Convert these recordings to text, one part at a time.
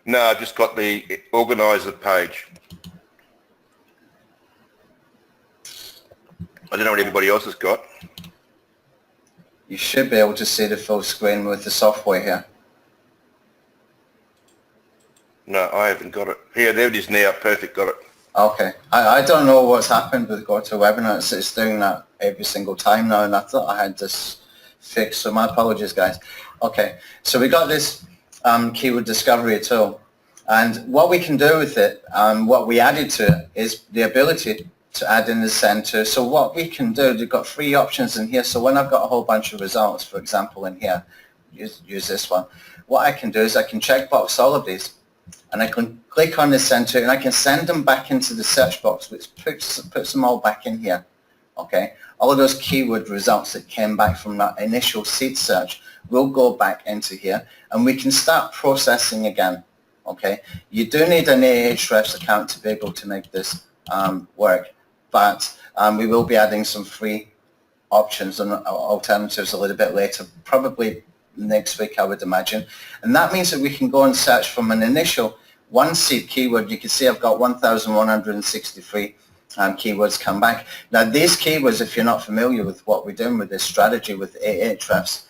No, I just got the organizer page. I don't know what everybody else has got. You should be able to see the full screen with the software here. No, I haven't got it. Here, there it is now. Perfect, got it. Okay. I don't know what's happened with GoToWebinar. It's doing that every single time now, and I thought I had this fixed, so my apologies, guys. Okay, so we got this keyword discovery tool, and what we can do with it, what we added to it, is the ability to add in the center. So what we can do, we've got 3 options in here. So when I've got a whole bunch of results, for example, in here, use this one, what I can do is I can checkbox all of these, and I can click on the center, and I can send them back into the search box, which puts them all back in here. Okay, all of those keyword results that came back from that initial seed search will go back into here, and we can start processing again. Okay, you do need an Ahrefs account to be able to make this work, but we will be adding some free options and alternatives a little bit later, probably next week, I would imagine. And that means that we can go and search from an initial 1 seed keyword. You can see I've got 1,163 keywords come back. Now these keywords, if you're not familiar with what we're doing with this strategy with Ahrefs,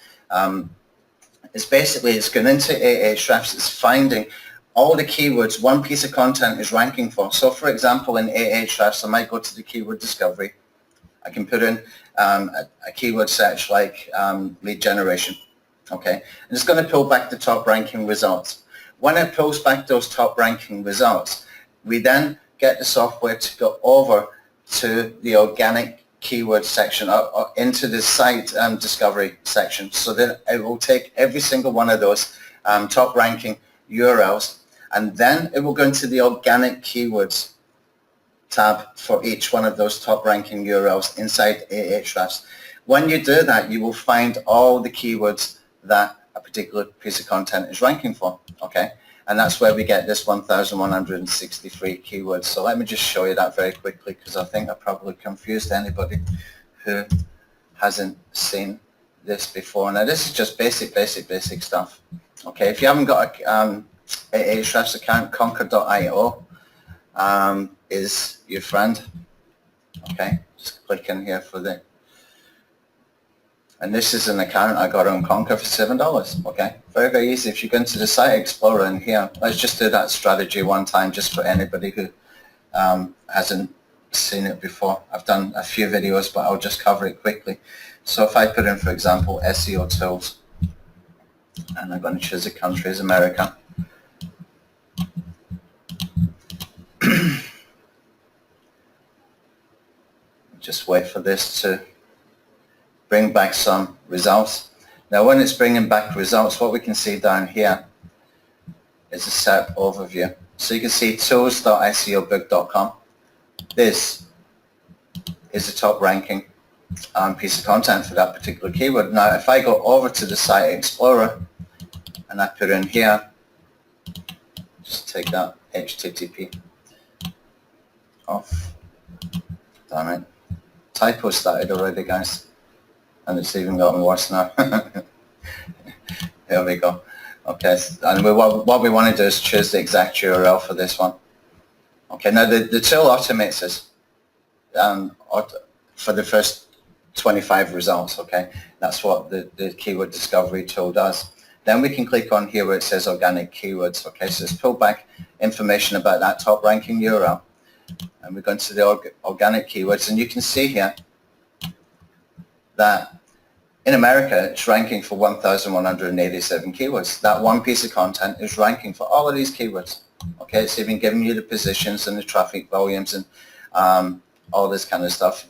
it's basically, it's going into Ahrefs, it's finding all the keywords one piece of content is ranking for. So for example, in Ahrefs, I might go to the keyword discovery. I can put in a keyword search like lead generation. Okay, and it's going to pull back the top ranking results. When it pulls back those top ranking results, we then get the software to go over to the organic keyword section or into the site discovery section, so that it will take every single one of those top ranking URLs, and then it will go into the organic keywords tab for each one of those top ranking URLs inside Ahrefs. When you do that, you will find all the keywords that a particular piece of content is ranking for. Okay, and that's where we get this 1,163 keywords. So let me just show you that very quickly, because I think I probably confused anybody who hasn't seen this before. Now this is just basic stuff. Okay, if you haven't got a Ahrefs account, Conquer.io is your friend. Okay, just click in here for the, and this is an account I got on Conquer for $7. Okay, very easy. If you go into the Site Explorer in here, let's just do that strategy one time, just for anybody who hasn't seen it before. I've done a few videos, but I'll just cover it quickly. So if I put in, for example, SEO tools, and I'm going to choose a country as America. Just wait for this to bring back some results. Now when it's bringing back results, what we can see down here is a SERP overview. So you can see tools.seobook.com. This is the top ranking piece of content for that particular keyword. Now if I go over to the Site Explorer and I put in here, just take that HTTP off. Damn it. Typo started already, guys, and it's even gotten worse now. There we go. Okay, and what we want to do is choose the exact URL for this one. Okay, now the tool automates this for the first 25 results. Okay, that's what the keyword discovery tool does. Then we can click on here where it says organic keywords. Okay, so it's pulled back information about that top ranking URL. And we're going to the organic keywords, and you can see here that in America it's ranking for 1,187 keywords. That one piece of content is ranking for all of these keywords. Okay, it's even giving you the positions and the traffic volumes and all this kind of stuff.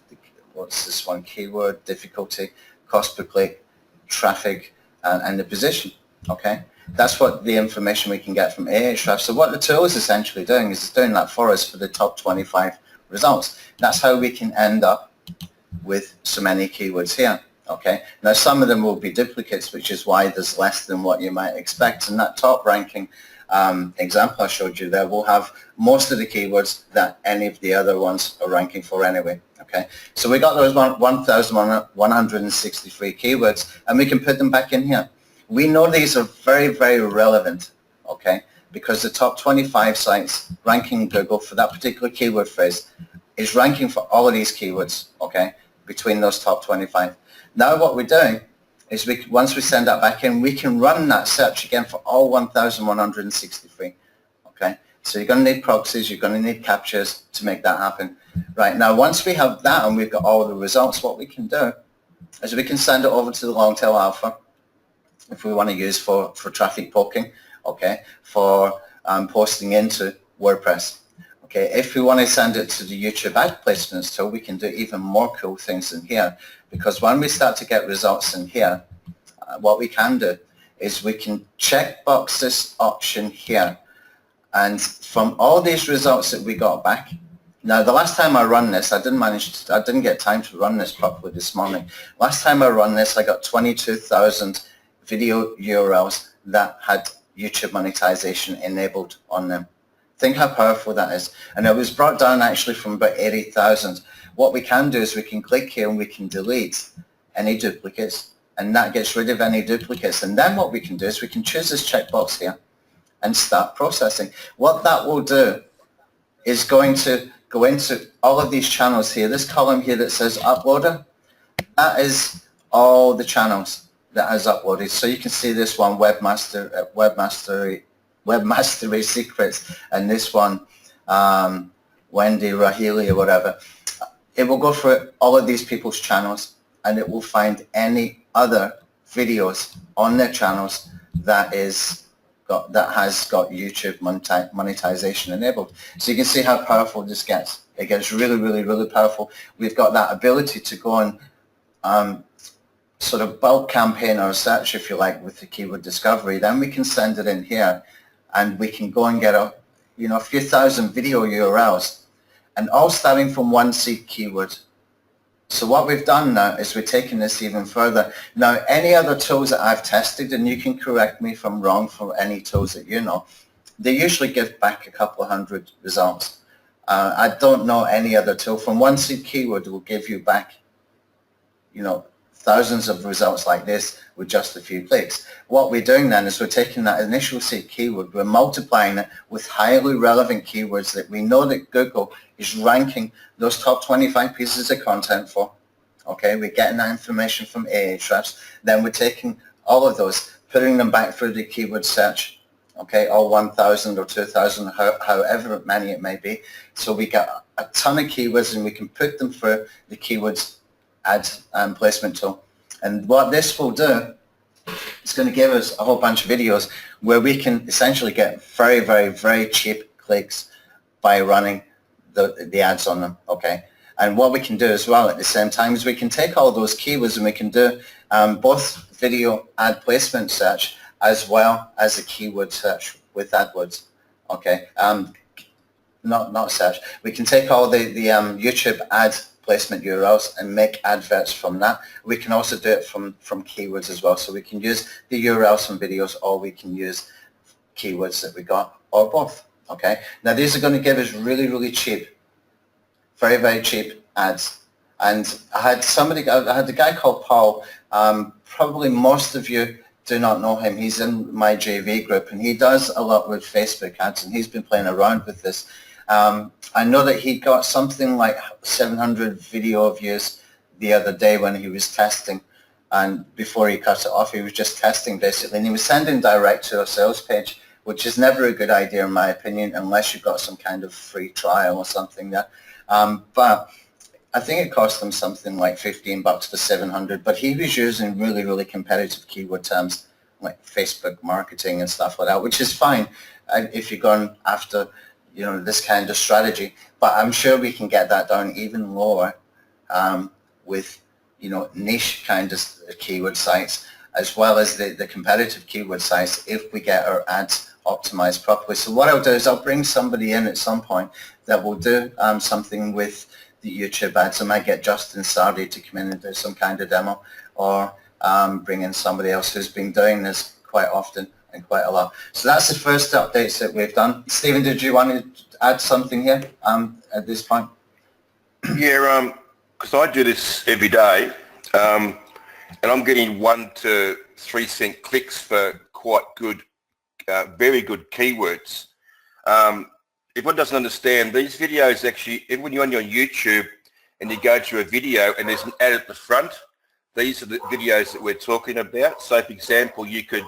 What's this one? Keyword, difficulty, cost per click, traffic, and the position. Okay, that's what the information we can get from Ahrefs. So what the tool is essentially doing is it's doing that for us for the top 25 results. That's how we can end up with so many keywords here. Okay, now some of them will be duplicates, which is why there's less than what you might expect. And that top ranking example I showed you there will have most of the keywords that any of the other ones are ranking for anyway. Okay, so we got those 1,163 keywords, and we can put them back in here. We know these are very relevant. Okay, because the top 25 sites ranking Google for that particular keyword phrase is ranking for all of these keywords, okay, between those top 25. Now what we're doing is once we send that back in, we can run that search again for all 1,163, okay? So you're going to need proxies, you're going to need captures to make that happen. Right, now once we have that and we've got all the results, what we can do is we can send it over to the long tail alpha if we want to use for traffic poking, okay, for posting into WordPress. Okay, if we want to send it to the YouTube ad placements tool, we can do even more cool things in here, because when we start to get results in here, what we can do is we can check box this option here, and from all these results that we got back, now the last time I run this, I didn't get time to run this properly this morning. Last time I run this, I got 22,000 video URLs that had YouTube monetization enabled on them. Think how powerful that is. And it was brought down actually from about 80,000. What we can do is we can click here and we can delete any duplicates, and that gets rid of any duplicates. And then what we can do is we can choose this checkbox here and start processing. What that will do is going to go into all of these channels here. This column here that says uploader, that is all the channels that has uploaded. So you can see this one, Webmastery Secrets, and this one, Wendy Rahili or whatever. It will go through all of these people's channels, and it will find any other videos on their channels that has got YouTube monetization enabled. So you can see how powerful this gets. It gets really, really, really powerful. We've got that ability to go and sort of bulk campaign our search, if you like, with the keyword discovery. Then we can send it in here, and we can go and get a few thousand video URLs, and all starting from one seed keyword. So what we've done now is we're taking this even further. Now, any other tools that I've tested, and you can correct me if I'm wrong for any tools that you know, they usually give back a couple of hundred results. I don't know any other tool from one seed keyword will give you back, thousands of results like this with just a few clicks. What we're doing then is we're taking that initial seed keyword, we're multiplying it with highly relevant keywords that we know that Google is ranking those top 25 pieces of content for. Okay, we're getting that information from Ahrefs. Then we're taking all of those, putting them back through the keyword search. Okay, all 1,000 or 2,000, however many it may be. So we get a ton of keywords, and we can put them through the keywords ad placement tool. And what this will do, it's going to give us a whole bunch of videos where we can essentially get very, very, very cheap clicks by running the ads on them, okay? And what we can do as well at the same time is we can take all those keywords and we can do both video ad placement search as well as a keyword search with AdWords, okay? Not search. We can take all the YouTube ad placement URLs and make adverts from that. We can also do it from keywords as well. So we can use the URLs from videos, or we can use keywords that we got, or both. Okay. Now these are going to give us really, really cheap, very, very cheap ads. And I had a guy called Paul. Probably most of you do not know him. He's in my JV group, and he does a lot with Facebook ads, and he's been playing around with this. I know that he got something like 700 video views the other day when he was testing, and before he cut it off, he was just testing basically, and he was sending direct to a sales page, which is never a good idea in my opinion, unless you've got some kind of free trial or something there. But I think it cost him something like $15 for 700, but he was using really, really competitive keyword terms like Facebook marketing and stuff like that, which is fine if you're going after this kind of strategy. But I'm sure we can get that down even lower with niche kind of keyword sites, as well as the competitive keyword sites, if we get our ads optimized properly. So what I'll do is I'll bring somebody in at some point that will do something with the YouTube ads. I might get Justin Sardi to come in and do some kind of demo, or bring in somebody else who's been doing this quite often and quite a lot. So that's the first updates that we've done. Stephen, did you want to add something here at this point? Yeah, because I do this every day, and I'm getting 1 to 3 cent clicks for quite good very good keywords. Everyone doesn't understand these videos actually, when you're on your YouTube and you go to a video and there's an ad at the front, these are the videos that we're talking about. So for example, you could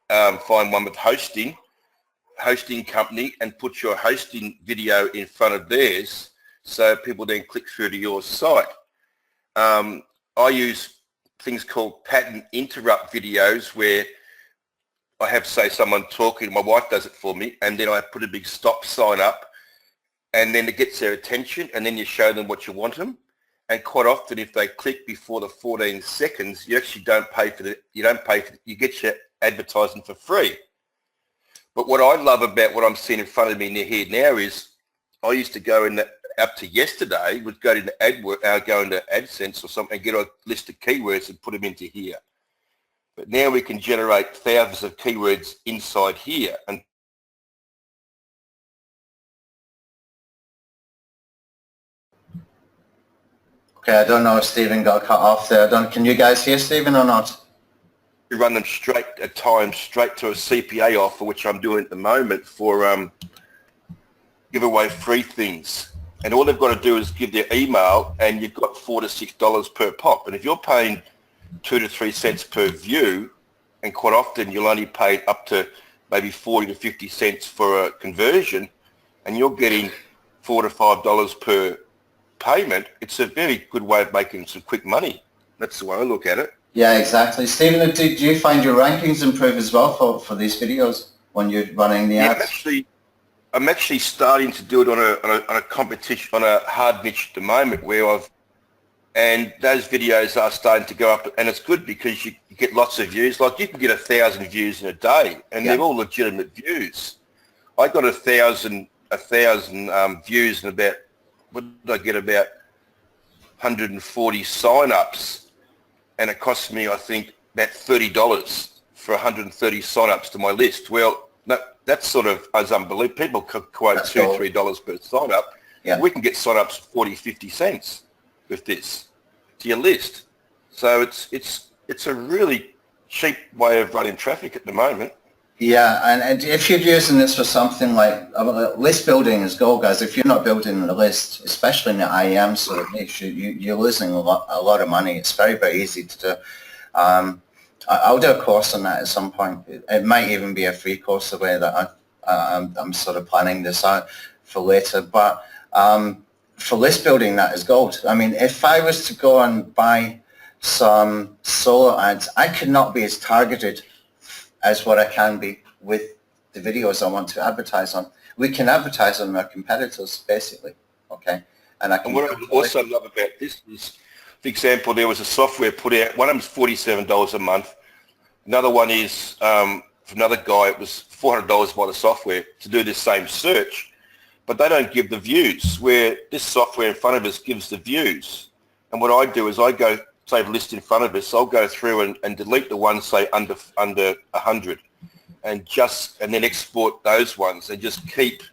find one with hosting company and put your hosting video in front of theirs so people then click through to your site. I use things called pattern interrupt videos where I have, say, someone talking, my wife does it for me, and then I put a big stop sign up, and then it gets their attention, and then you show them what you want them. And quite often, if they click before the 14 seconds, you actually don't pay for it. You get your advertising for free. But what I love about what I'm seeing in front of me here now is I used to go in up to yesterday, would go into AdSense or something and get a list of keywords and put them into here. But now we can generate thousands of keywords inside here. And okay, I don't know if Stephen got cut off there. Can you guys hear Stephen or not? we run them straight to a CPA offer, which I'm doing at the moment for give away free things. And all they've got to do is give their email, and you've got $4 to $6 per pop. And if you're paying 2 to 3 cents per view, and quite often you'll only pay up to maybe 40 to 50 cents for a conversion, and you're getting $4 to $5 per payment, it's a very good way of making some quick money. That's the way I look at it. Yeah, exactly. Stephen, do you find your rankings improve as well for these videos when you're running the ads? Yeah, I'm actually starting to do it on a competition, on a hard niche at the moment, where and those videos are starting to go up, and it's good because you get lots of views. Like you can get 1,000 views in a day, and they're all legitimate views. I got 1,000 views and about, what did I get, about 140 sign-ups, and it cost me, I think, about $30 for 130 sign-ups to my list. Well, that's sort of as unbelievable. People could quote $2, $3 per sign-up. Yeah. We can get sign-ups 40, 50 cents with this to your list. So it's a really cheap way of running traffic at the moment. Yeah, and if you're using this for something like list building is gold, guys. If you're not building the list, especially in the IEM sort of niche, you're losing a lot of money. It's very, very easy to do. I'll do a course on that at some point. It might even be a free course the way that I'm sort of planning this out for later. But for list building, that is gold. I mean, if I was to go and buy some solo ads, I could not be as targeted as what I can be with the videos I want to advertise on. We can advertise on our competitors, basically, okay? And what I also love about this is, for example, there was a software put out. One of them is $47 a month. Another one is, for another guy, it was $400 by the software to do this same search. But they don't give the views, where this software in front of us gives the views. And what I do is I go, say the list in front of us, I'll go through and delete the ones, say, under 100, and then export those ones and just keep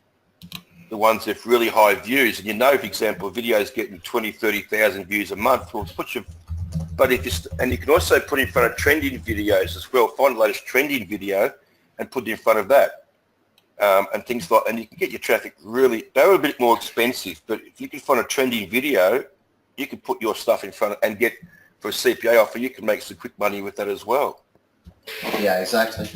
the ones with really high views. And you know, for example, a video is getting 20, 30,000 views a month. Well, and you can also put in front of trending videos as well. Find the latest trending video and put it in front of that. And things like, and you can get your traffic really, they're a bit more expensive, but if you can find a trending video, you can put your stuff in front and get, for a CPA offer, you can make some quick money with that as well. Yeah, exactly.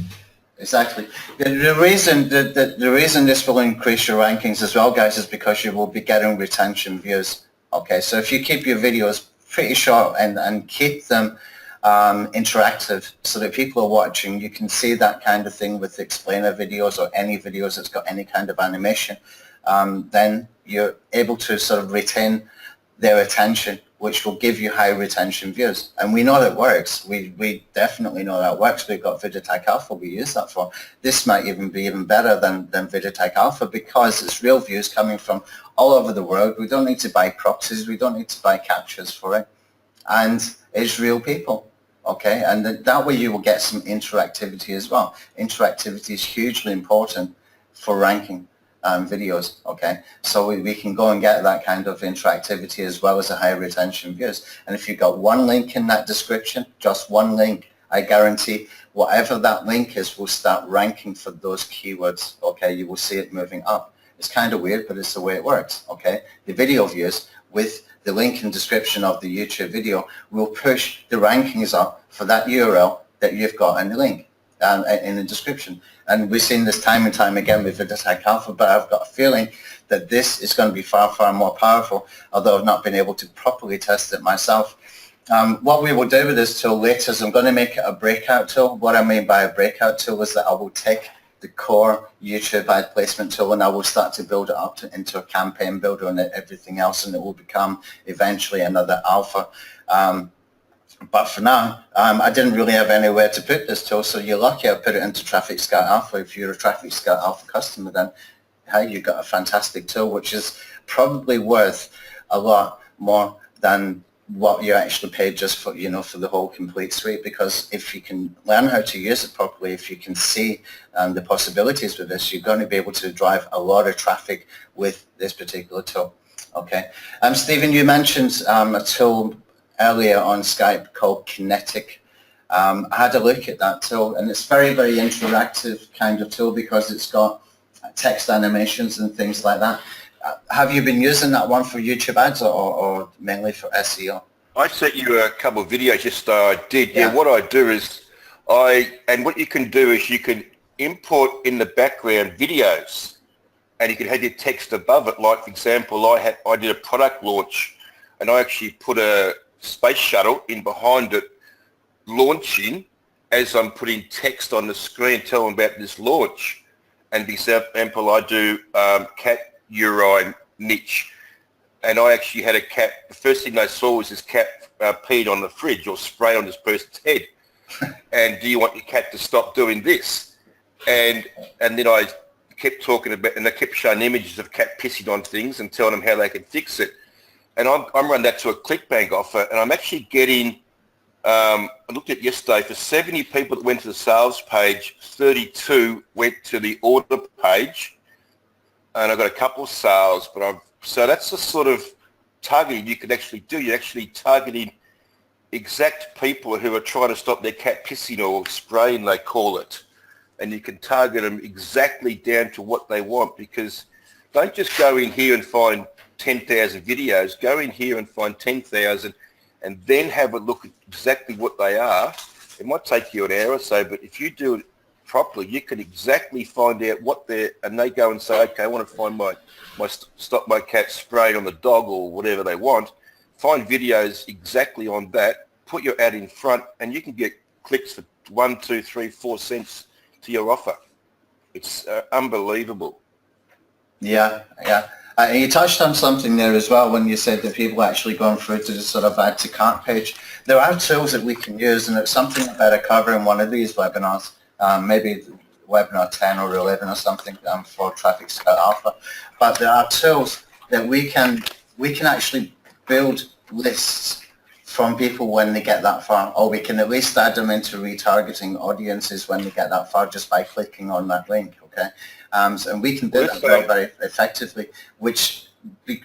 The reason this will increase your rankings as well, guys, is because you will be getting retention views. Okay, so if you keep your videos pretty short and keep them interactive so that people are watching, you can see that kind of thing with explainer videos or any videos that's got any kind of animation, then you're able to sort of retain their attention, which will give you high retention views. And we know that works. We definitely know that works. We've got VideoTech Alpha we use that for. This might even be better than VideoTech Alpha because it's real views coming from all over the world. We don't need to buy proxies. We don't need to buy captures for it. And it's real people. Okay, and that way you will get some interactivity as well. Interactivity is hugely important for ranking videos, okay? So we can go and get that kind of interactivity as well as a high retention views. And if you've got one link in that description, just one link, I guarantee whatever that link is will start ranking for those keywords. Okay, you will see it moving up. It's kind of weird, but it's the way it works. Okay, the video views with the link and description of the YouTube video will push the rankings up for that URL that you've got in the link and in the description. And we've seen this time and time again with VidAttack Alpha, but I've got a feeling that this is going to be far, far more powerful, although I've not been able to properly test it myself. What we will do with this tool later is I'm going to make it a breakout tool. What I mean by a breakout tool is that I will take the core YouTube ad placement tool and I will start to build it up into a campaign builder and everything else, and it will become eventually another alpha. But for now, I didn't really have anywhere to put this tool, so you're lucky I put it into Traffic Scout Alpha. If you're a Traffic Scout Alpha customer, then hey, you've got a fantastic tool, which is probably worth a lot more than what you actually paid just for, you know, for the whole complete suite. Because if you can learn how to use it properly, if you can see the possibilities with this, you're going to be able to drive a lot of traffic with this particular tool. Okay, Stephen, you mentioned a tool earlier on Skype called Kinetic. I had a look at that tool, and it's very, very interactive kind of tool because it's got text animations and things like that. Have you been using that one for YouTube ads or mainly for SEO? I sent you a couple of videos yesterday. I did. Yeah. What I do is what you can do is you can import in the background videos, and you can have your text above it. Like for example, I did a product launch, and I actually put a space shuttle in behind it, launching as I'm putting text on the screen, telling about this launch. And for example, I do cat urine niche, and I actually had a cat. The first thing they saw was this cat peed on the fridge or sprayed on this person's head. And do you want your cat to stop doing this? And then I kept talking about, and they kept showing images of cat pissing on things and telling them how they could fix it. And I'm running that to a ClickBank offer, and I'm actually getting, I looked at yesterday, for 70 people that went to the sales page, 32 went to the order page, and I've got a couple of sales, but so that's the sort of targeting you can actually do. You're actually targeting exact people who are trying to stop their cat pissing or spraying, they call it, and you can target them exactly down to what they want. Because don't just go in here and find 10,000 videos. Go in here and find 10,000 and then have a look at exactly what they are. It might take you an hour or so, but if you do it properly, you can exactly find out what they're, and they go and say, okay, I want to find my stop my cat spraying on the dog or whatever they want. Find videos exactly on that, put your ad in front, and you can get clicks for 1, 2, 3, 4 cents to your offer. It's unbelievable. Yeah. You touched on something there as well when you said that people are actually going through to the sort of add to cart page. There are tools that we can use, and it's something I better cover in one of these webinars, maybe webinar 10 or 11 or something for Traffic Scout Alpha. But there are tools that we can actually build lists from people when they get that far, or we can at least add them into retargeting audiences when they get that far just by clicking on that link, okay? And we can do that very effectively, which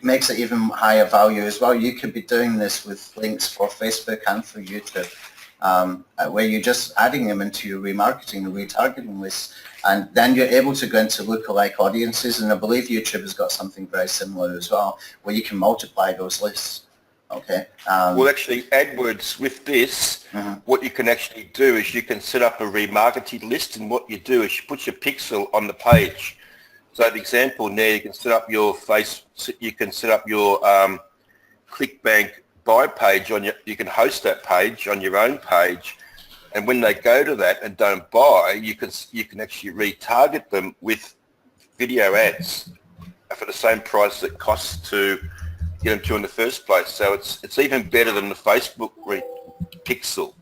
makes it even higher value as well. You could be doing this with links for Facebook and for YouTube, where you're just adding them into your remarketing and retargeting lists, and then you're able to go into lookalike audiences, and I believe YouTube has got something very similar as well, where you can multiply those lists. Okay. Well, actually, AdWords with this, what you can actually do is you can set up a remarketing list, and what you do is you put your pixel on the page. So, the example now, you can set up your ClickBank buy page on you can host that page on your own page, and when they go to that and don't buy, you can actually retarget them with video ads for the same price that it costs to get them to in the first place. So it's even better than the Facebook pixel.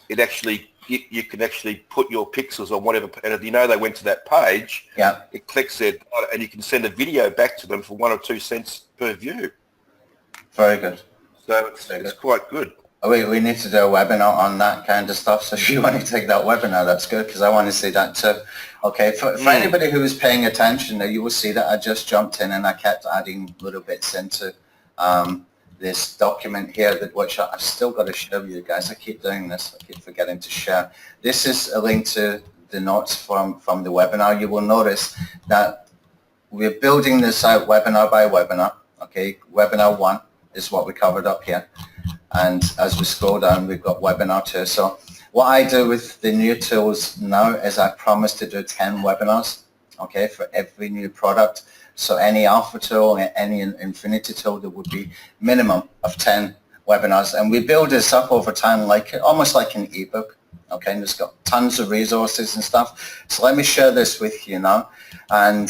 It actually you can actually put your pixels on whatever, and if you know they went to that page, it clicks it, and you can send a video back to them for 1 or 2 cents per view. Very good. So it's quite good. We need to do a webinar on that kind of stuff. So if you want to take that webinar, that's good, because I want to see that too. Okay, for anybody who is paying attention, you will see that I just jumped in and I kept adding little bits into this document here that which I've still got to share with you guys. I keep doing this. I keep forgetting to share. This is a link to the notes from the webinar. You will notice that we're building this out webinar by webinar. Okay, webinar 1 is what we covered up here. And as we scroll down, we've got webinar 2. So what I do with the new tools now is I promise to do 10 webinars, okay, for every new product. So any alpha tool, any infinity tool, there would be minimum of 10 webinars. And we build this up over time like almost like an ebook, okay, and it's got tons of resources and stuff. So let me share this with you now. And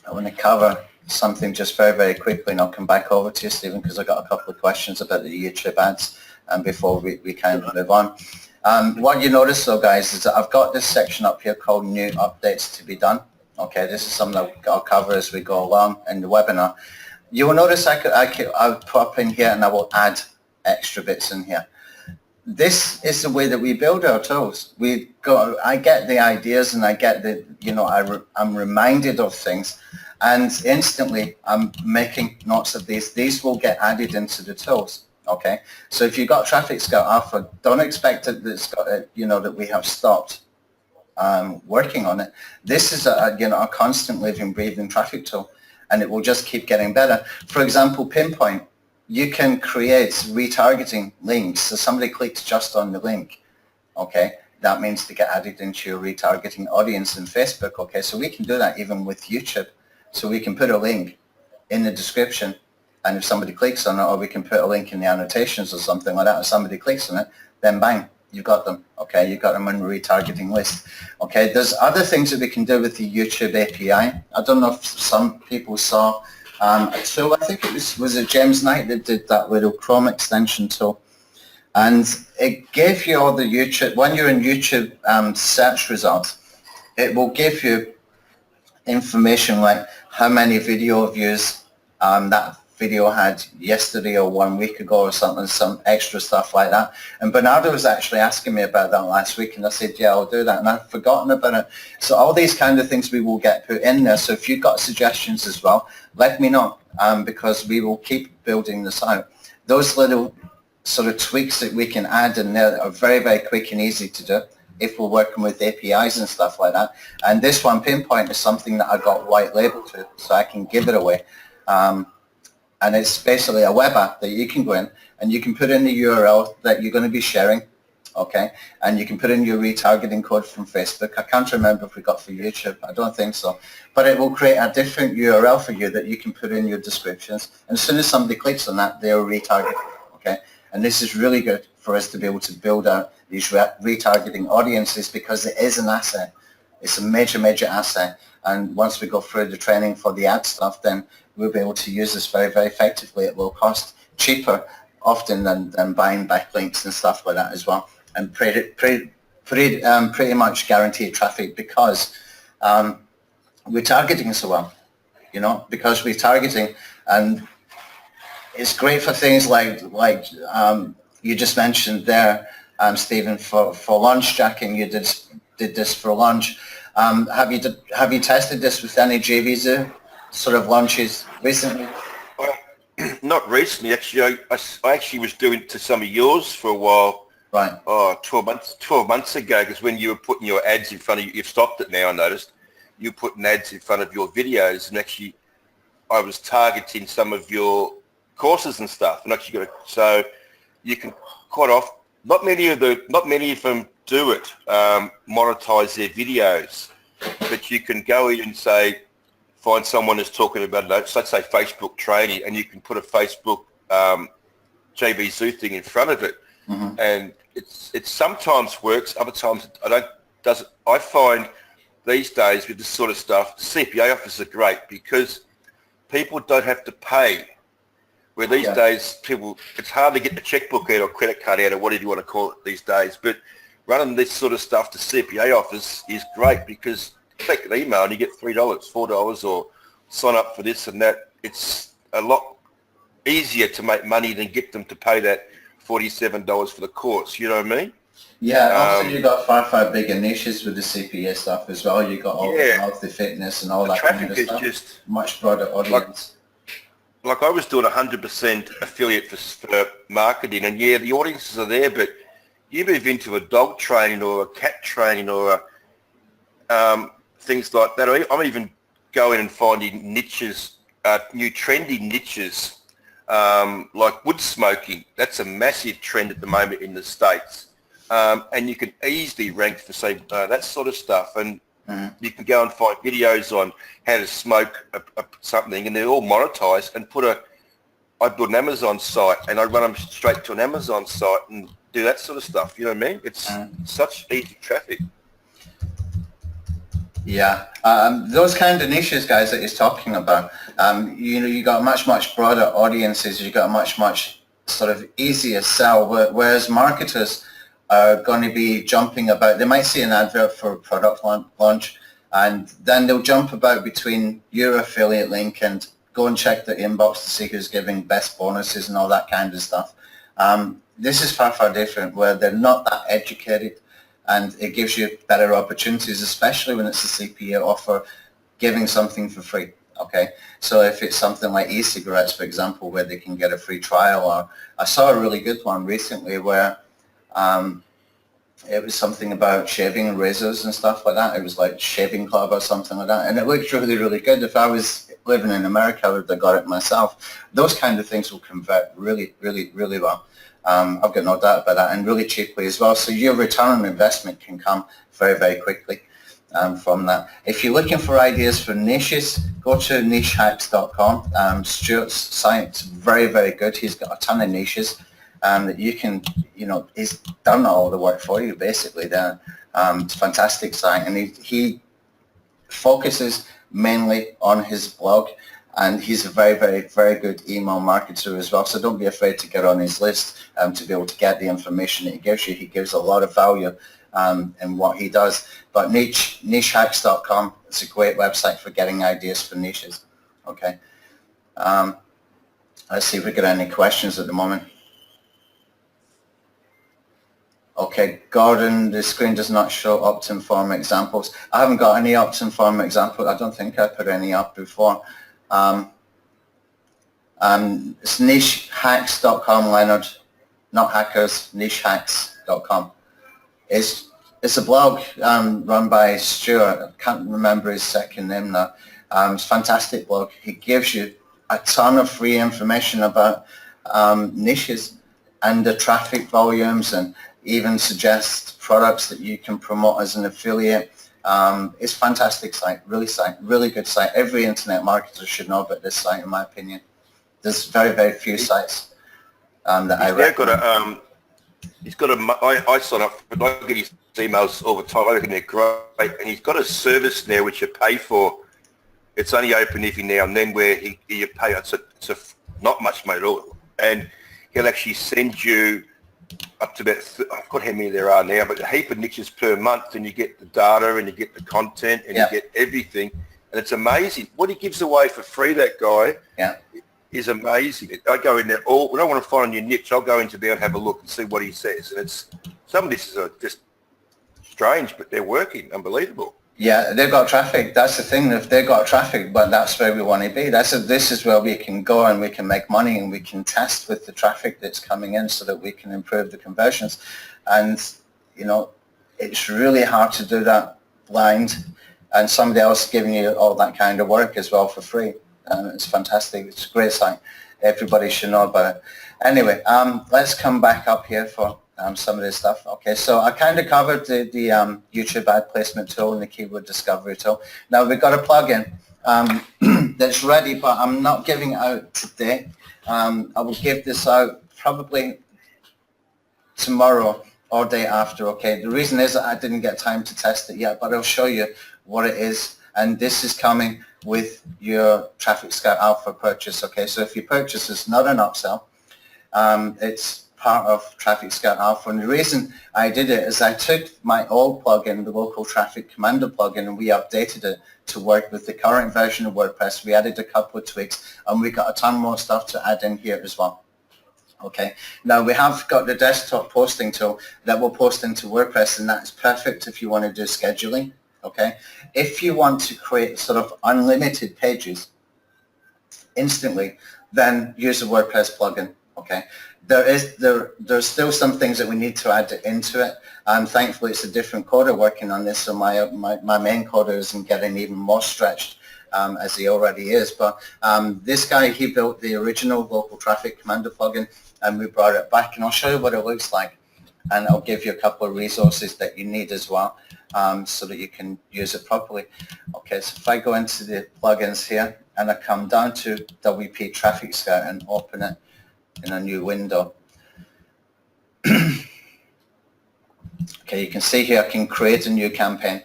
I want to cover something just very, very quickly, and I'll come back over to you, Stephen, because I've got a couple of questions about the YouTube ads and before we kind of move on. What you notice though, guys, is that I've got this section up here called New Updates to be Done. Okay, this is something that I'll cover as we go along in the webinar. You will notice I'll pop in here and I will add extra bits in here. This is the way that we build our tools. I get the ideas and I get the, I'm reminded of things, and instantly I'm making notes of these. These will get added into the tools. Okay, so if you've got Traffic Scout Alpha, don't expect that it's got, that we have stopped working on it. This is a constant living, breathing traffic tool, and it will just keep getting better. For example, Pinpoint, you can create retargeting links. So somebody clicks just on the link, okay, that means to get added into your retargeting audience in Facebook. Okay, so we can do that even with YouTube. So we can put a link in the description, and if somebody clicks on it, or we can put a link in the annotations or something like that, if somebody clicks on it, then bang, you've got them. Okay, you've got them on the retargeting list. Okay, there's other things that we can do with the YouTube API. I don't know if some people saw a tool. I think it was it James Knight that did that little Chrome extension tool, and it gave you all the YouTube. When you're in YouTube search results, it will give you information like how many video views that video had yesterday or 1 week ago or something, some extra stuff like that. And Bernardo was actually asking me about that last week, and I said, yeah, I'll do that, and I've forgotten about it. So all these kind of things we will get put in there. So if you've got suggestions as well, let me know, because we will keep building this out. Those little sort of tweaks that we can add in there are very, very quick and easy to do if we're working with APIs and stuff like that. And this one, Pinpoint, is something that I got white labeled to, so I can give it away. And it's basically a web app that you can go in and you can put in the URL that you're going to be sharing, okay? And you can put in your retargeting code from Facebook. I can't remember if we got for YouTube. I don't think so. But it will create a different URL for you that you can put in your descriptions. And as soon as somebody clicks on that, they'll retarget, okay? And this is really good for us to be able to build out these retargeting audiences, because it is an asset. It's a major, major asset. And once we go through the training for the ad stuff, then we'll be able to use this very, very effectively at low cost, cheaper often than buying backlinks and stuff like that as well, and pretty much guaranteed traffic, because we're targeting so well, because we're targeting, and it's great for things like you just mentioned there, Stephen, for launch jacking. You did this for launch. Have you tested this with any JVisa sort of launches recently? Well, not recently, actually. I actually was doing it to some of yours for a while. Right. 12 months ago, because when you were putting your ads in front of you, you've stopped it now, I noticed. You're putting ads in front of your videos, and actually I was targeting some of your courses and stuff, and actually so you can quite often, not many of them do it, monetize their videos, but you can go in and say, find someone who's talking about, let's say Facebook training, and you can put a Facebook JVZoo thing in front of it, and it sometimes works, other times I find these days with this sort of stuff, CPA offers are great because people don't have to pay. Where these days it's hard to get the checkbook out or credit card out or whatever you want to call it these days. But running this sort of stuff to CPA offers is great because you click an email and you get $3, $4, or sign up for this and that. It's a lot easier to make money than get them to pay that $47 for the course. You know what I mean? Yeah, also you got far bigger niches with the CPA stuff as well. You got all the healthy fitness and all that kind of stuff. Just much broader audience. like I was doing 100% affiliate for marketing, and yeah, the audiences are there, but you move into a dog training or a cat training or things like that. I'm even going and finding niches, new trendy niches, like wood smoking. That's a massive trend at the moment in the States. And you can easily rank for, say, that sort of stuff. And you can go and find videos on how to smoke something, and they're all monetized, and I build an Amazon site, and I run them straight to an Amazon site and do that sort of stuff. You know what I mean? It's such easy traffic. Yeah, those kind of niches, guys, that he's talking about, you got much broader audiences. You got much sort of easier sell, whereas marketers are going to be jumping about. They might see an advert for a product launch, and then they'll jump about between your affiliate link and go and check the inbox to see who's giving best bonuses and all that kind of stuff. This is far different, where they're not that educated, and it gives you better opportunities, especially when it's a CPA offer, giving something for free. Okay, so if it's something like e-cigarettes, for example, where they can get a free trial, or I saw a really good one recently where it was something about shaving razors and stuff like that. It was like Shaving Club or something like that, and it looked really good. If I was living in America, I would have got it myself. Those kind of things will convert really well. I've got no doubt about that, and really cheaply as well. So your return on investment can come very quickly from that. If you're looking for ideas for niches, go to nichehacks.com. Stuart's site's very good. He's got a ton of niches that you can, he's done all the work for you basically there. It's a fantastic site, and he focuses mainly on his blog, and he's a very good email marketer as well. So don't be afraid to get on his list to be able to get the information that he gives you. He gives a lot of value in what he does. But nichehacks.com, it's a great website for getting ideas for niches. Okay. Let's see if we get any questions at the moment. Okay, Gordon, the screen does not show Optim form examples. I haven't got any Optim form examples. I don't think I put any up before. It's nichehacks.com, Leonard, not hackers, nichehacks.com. It's a blog run by Stuart. I can't remember his second name now. It's a fantastic blog. He gives you a ton of free information about niches and the traffic volumes, and even suggests products that you can promote as an affiliate. It's a fantastic site, really good site. Every internet marketer should know about this site, in my opinion. There's very few sites that I recommend. I sign up, but I get his emails all the time. I reckon they're great. And he's got a service now which you pay for. It's only open every now and then where you pay. It's not much money at all. And he'll actually send you up to about, I forgot how many there are now, but a heap of niches per month, and you get the data and you get the content and you get everything. And it's amazing. What he gives away for free, that guy, is amazing. I go in there, when I want to find a new niche, I'll go into there and have a look and see what he says. And some of this is just strange, but they're working. Unbelievable. Yeah, they've got traffic. That's the thing. If they've got traffic, but that's where we want to be. This is where we can go and we can make money, and we can test with the traffic that's coming in so that we can improve the conversions. And, it's really hard to do that blind, and somebody else giving you all that kind of work as well for free. It's fantastic. It's a great site. Everybody should know about it. Anyway, let's come back up here for some of this stuff. Okay, so I kind of covered the YouTube ad placement tool and the keyword discovery tool. Now we've got a plugin that's ready, but I'm not giving it out today. I will give this out probably tomorrow or day after. Okay, the reason is that I didn't get time to test it yet, but I'll show you what it is. And this is coming with your Traffic Scout Alpha purchase. Okay, so if you purchase, it's not an upsell. It's part of Traffic Scout Alpha, and the reason I did it is I took my old plugin, the Local Traffic Commander plugin, and we updated it to work with the current version of WordPress. We added a couple of tweaks, and we got a ton more stuff to add in here as well. Okay, now we have got the desktop posting tool that will post into WordPress, and that's perfect if you want to do scheduling. Okay, if you want to create sort of unlimited pages, instantly, then use the WordPress plugin. Okay, there's still some things that we need to add into it. Thankfully, it's a different coder working on this, so my main coder isn't getting even more stretched as he already is. But this guy, he built the original local traffic commander plugin, and we brought it back, and I'll show you what it looks like, and I'll give you a couple of resources that you need as well, so that you can use it properly. Okay, so if I go into the plugins here, and I come down to WP Traffic Scout and open it in a new window. Okay, you can see here I can create a new campaign.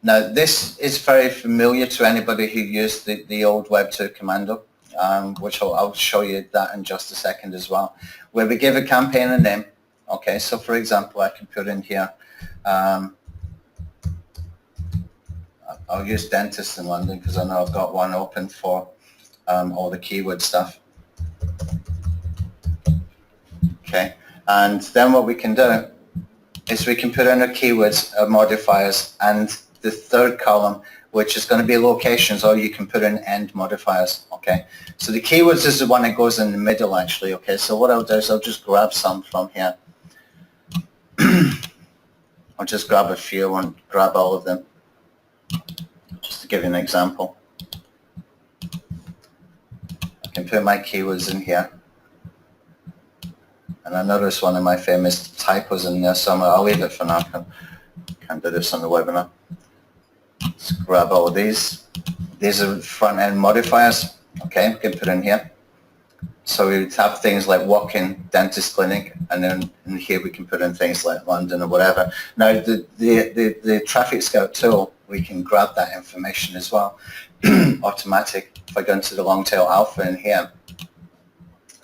Now this is very familiar to anybody who used the old Web2 Commando, which I'll show you that in just a second as well, where we give a campaign a name. Okay, so for example, I can put in here, I'll use dentist in London because I know I've got one open for all the keyword stuff. Okay, and then what we can do is we can put in our keywords, our modifiers, and the third column, which is going to be locations, or you can put in end modifiers. Okay, so the keywords is the one that goes in the middle actually. Okay, so what I'll do is I'll just grab some from here. I'll just grab a few, I won't grab all of them, just to give you an example. I can put my keywords in here. And I noticed one of my famous typos in there somewhere. I'll leave it for now. Can't do this on the webinar. Let's grab all of these. These are front-end modifiers. Okay, we can put in here. So we would have things like walk-in dentist clinic, and then in here we can put in things like London or whatever. Now the Traffic Scout tool, we can grab that information as well. Automatic. If I go into the long tail alpha in here,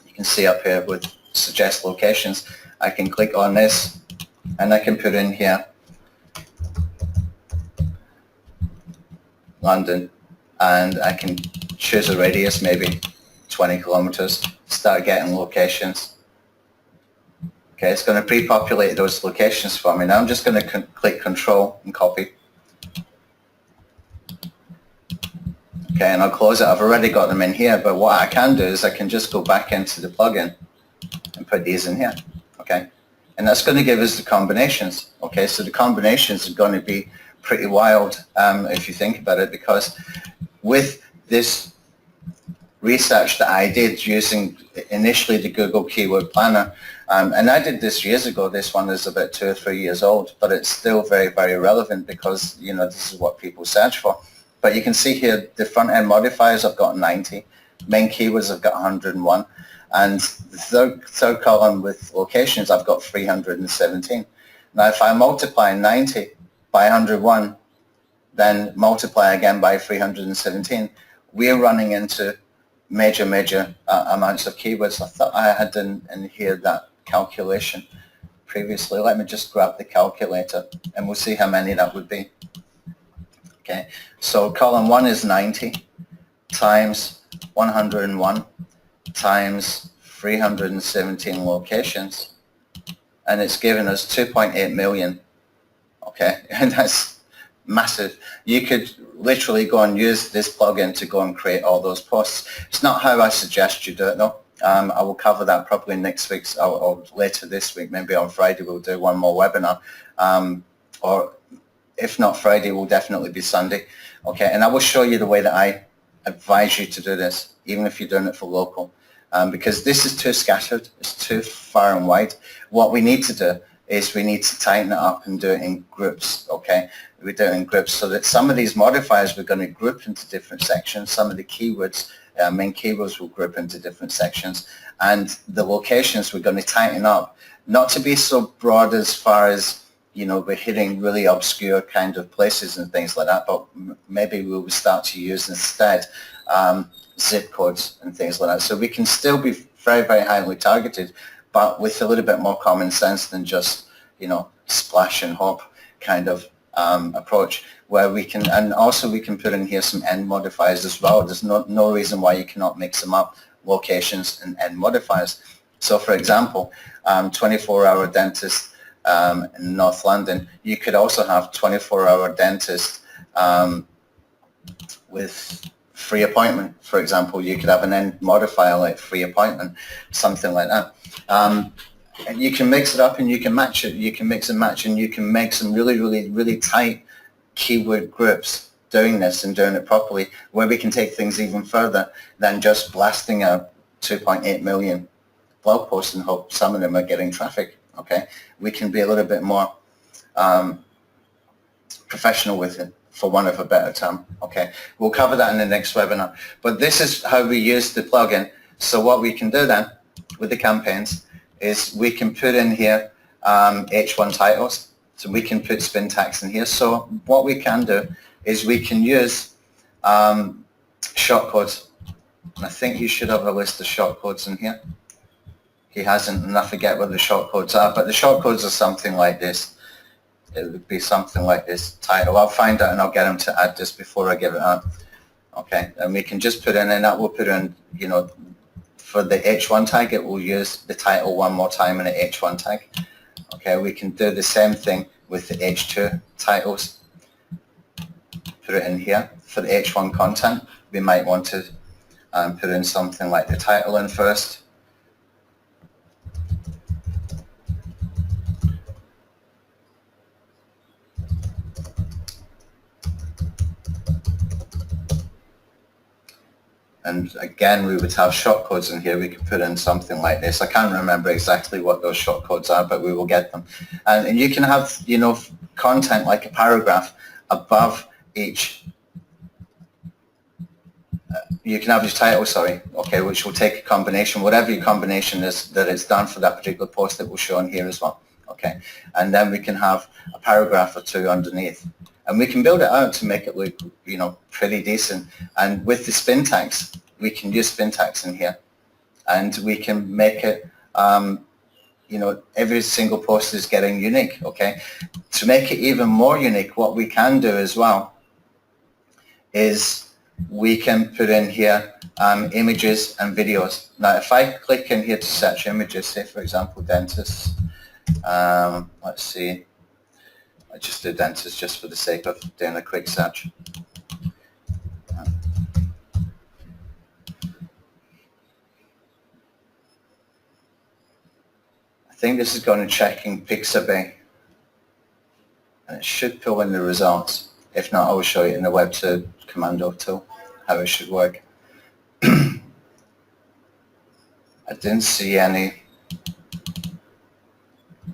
you can see up here with suggest locations, I can click on this and I can put in here London, and I can choose a radius, maybe 20 kilometers, start getting locations. Okay, it's going to pre-populate those locations for me. Now I'm just going to click Control and copy. Okay, and I'll close it. I've already got them in here, but what I can do is I can just go back into the plugin and put these in here. Okay, and that's going to give us the combinations. Okay, so the combinations are going to be pretty wild if you think about it, because with this research that I did using initially the Google Keyword Planner, and I did this years ago. This one is about 2 or 3 years old, but it's still very, very relevant because, you know, this is what people search for. But you can see here the front-end modifiers, I've got 90. Main keywords, I've got 101. And the third column with locations, I've got 317. Now, if I multiply 90 by 101, then multiply again by 317, we're running into major amounts of keywords. I thought I had in here that calculation previously. Let me just grab the calculator and we'll see how many that would be. Okay, so column 1 is 90 times 101 times 317 locations, and it's given us 2.8 million. Okay, and that's massive. You could literally go and use this plugin to go and create all those posts. It's not how I suggest you do it though. I will cover that probably next week or later this week. Maybe on Friday we'll do one more webinar, or if not Friday, will definitely be Sunday. Okay, and I will show you the way that I advise you to do this, even if you're doing it for local, because this is too scattered, it's too far and wide. What we need to do is we need to tighten it up and do it in groups. Okay, we do it in groups so that some of these modifiers we're going to group into different sections. Some of the keywords, main keywords, will group into different sections, and the locations we're going to tighten up, not to be so broad as far as, you know, we're hitting really obscure kind of places and things like that, but maybe we will start to use instead zip codes and things like that. So we can still be very, very highly targeted, but with a little bit more common sense than just, you know, splash and hope kind of approach, where we can, and also we can put in here some end modifiers as well. There's no reason why you cannot mix them up, locations and end modifiers. So for example, 24-hour dentist in North London, you could also have 24-hour dentist with free appointment, for example. You could have an end modifier like free appointment, something like that. And you can mix it up and you can match it. You can mix and match, and you can make some really, really, really tight keyword groups doing this and doing it properly, where we can take things even further than just blasting out 2.8 million blog posts and hope some of them are getting traffic. Okay, we can be a little bit more professional with it, for want of a better term. Okay, we'll cover that in the next webinar. But this is how we use the plugin. So what we can do then with the campaigns is we can put in here H1 titles. So we can put spin tags in here. So what we can do is we can use shortcodes. And I think you should have a list of shortcodes in here. He hasn't, and I forget what the shortcodes are, but the shortcodes are something like this. It would be something like this title. I'll find out and I'll get him to add this before I give it out. Okay, and we can just put in, and that will put in, you know, for the H1 tag, it will use the title one more time in the H1 tag. Okay, we can do the same thing with the H2 titles. Put it in here. For the H1 content, we might want to put in something like the title in first. And again, we would have shortcodes in here. We could put in something like this. I can't remember exactly what those shortcodes are, but we will get them. And you can have, you know, content like a paragraph above each. You can have your title, sorry, okay, which will take a combination, whatever your combination is that it's done for that particular post, that will show in here as well. Okay, and then we can have a paragraph or two underneath. And we can build it out to make it look, you know, pretty decent. And with the spin tags, we can use spin tags in here. And we can make it, you know, every single post is getting unique, okay? To make it even more unique, what we can do as well is we can put in here images and videos. Now, if I click in here to search images, say, for example, dentists, let's see. I just do dentist just for the sake of doing a quick search. I think this is going to check in Pixabay, and it should pull in the results. If not, I will show you in the Web2 commando tool how it should work. I didn't see any.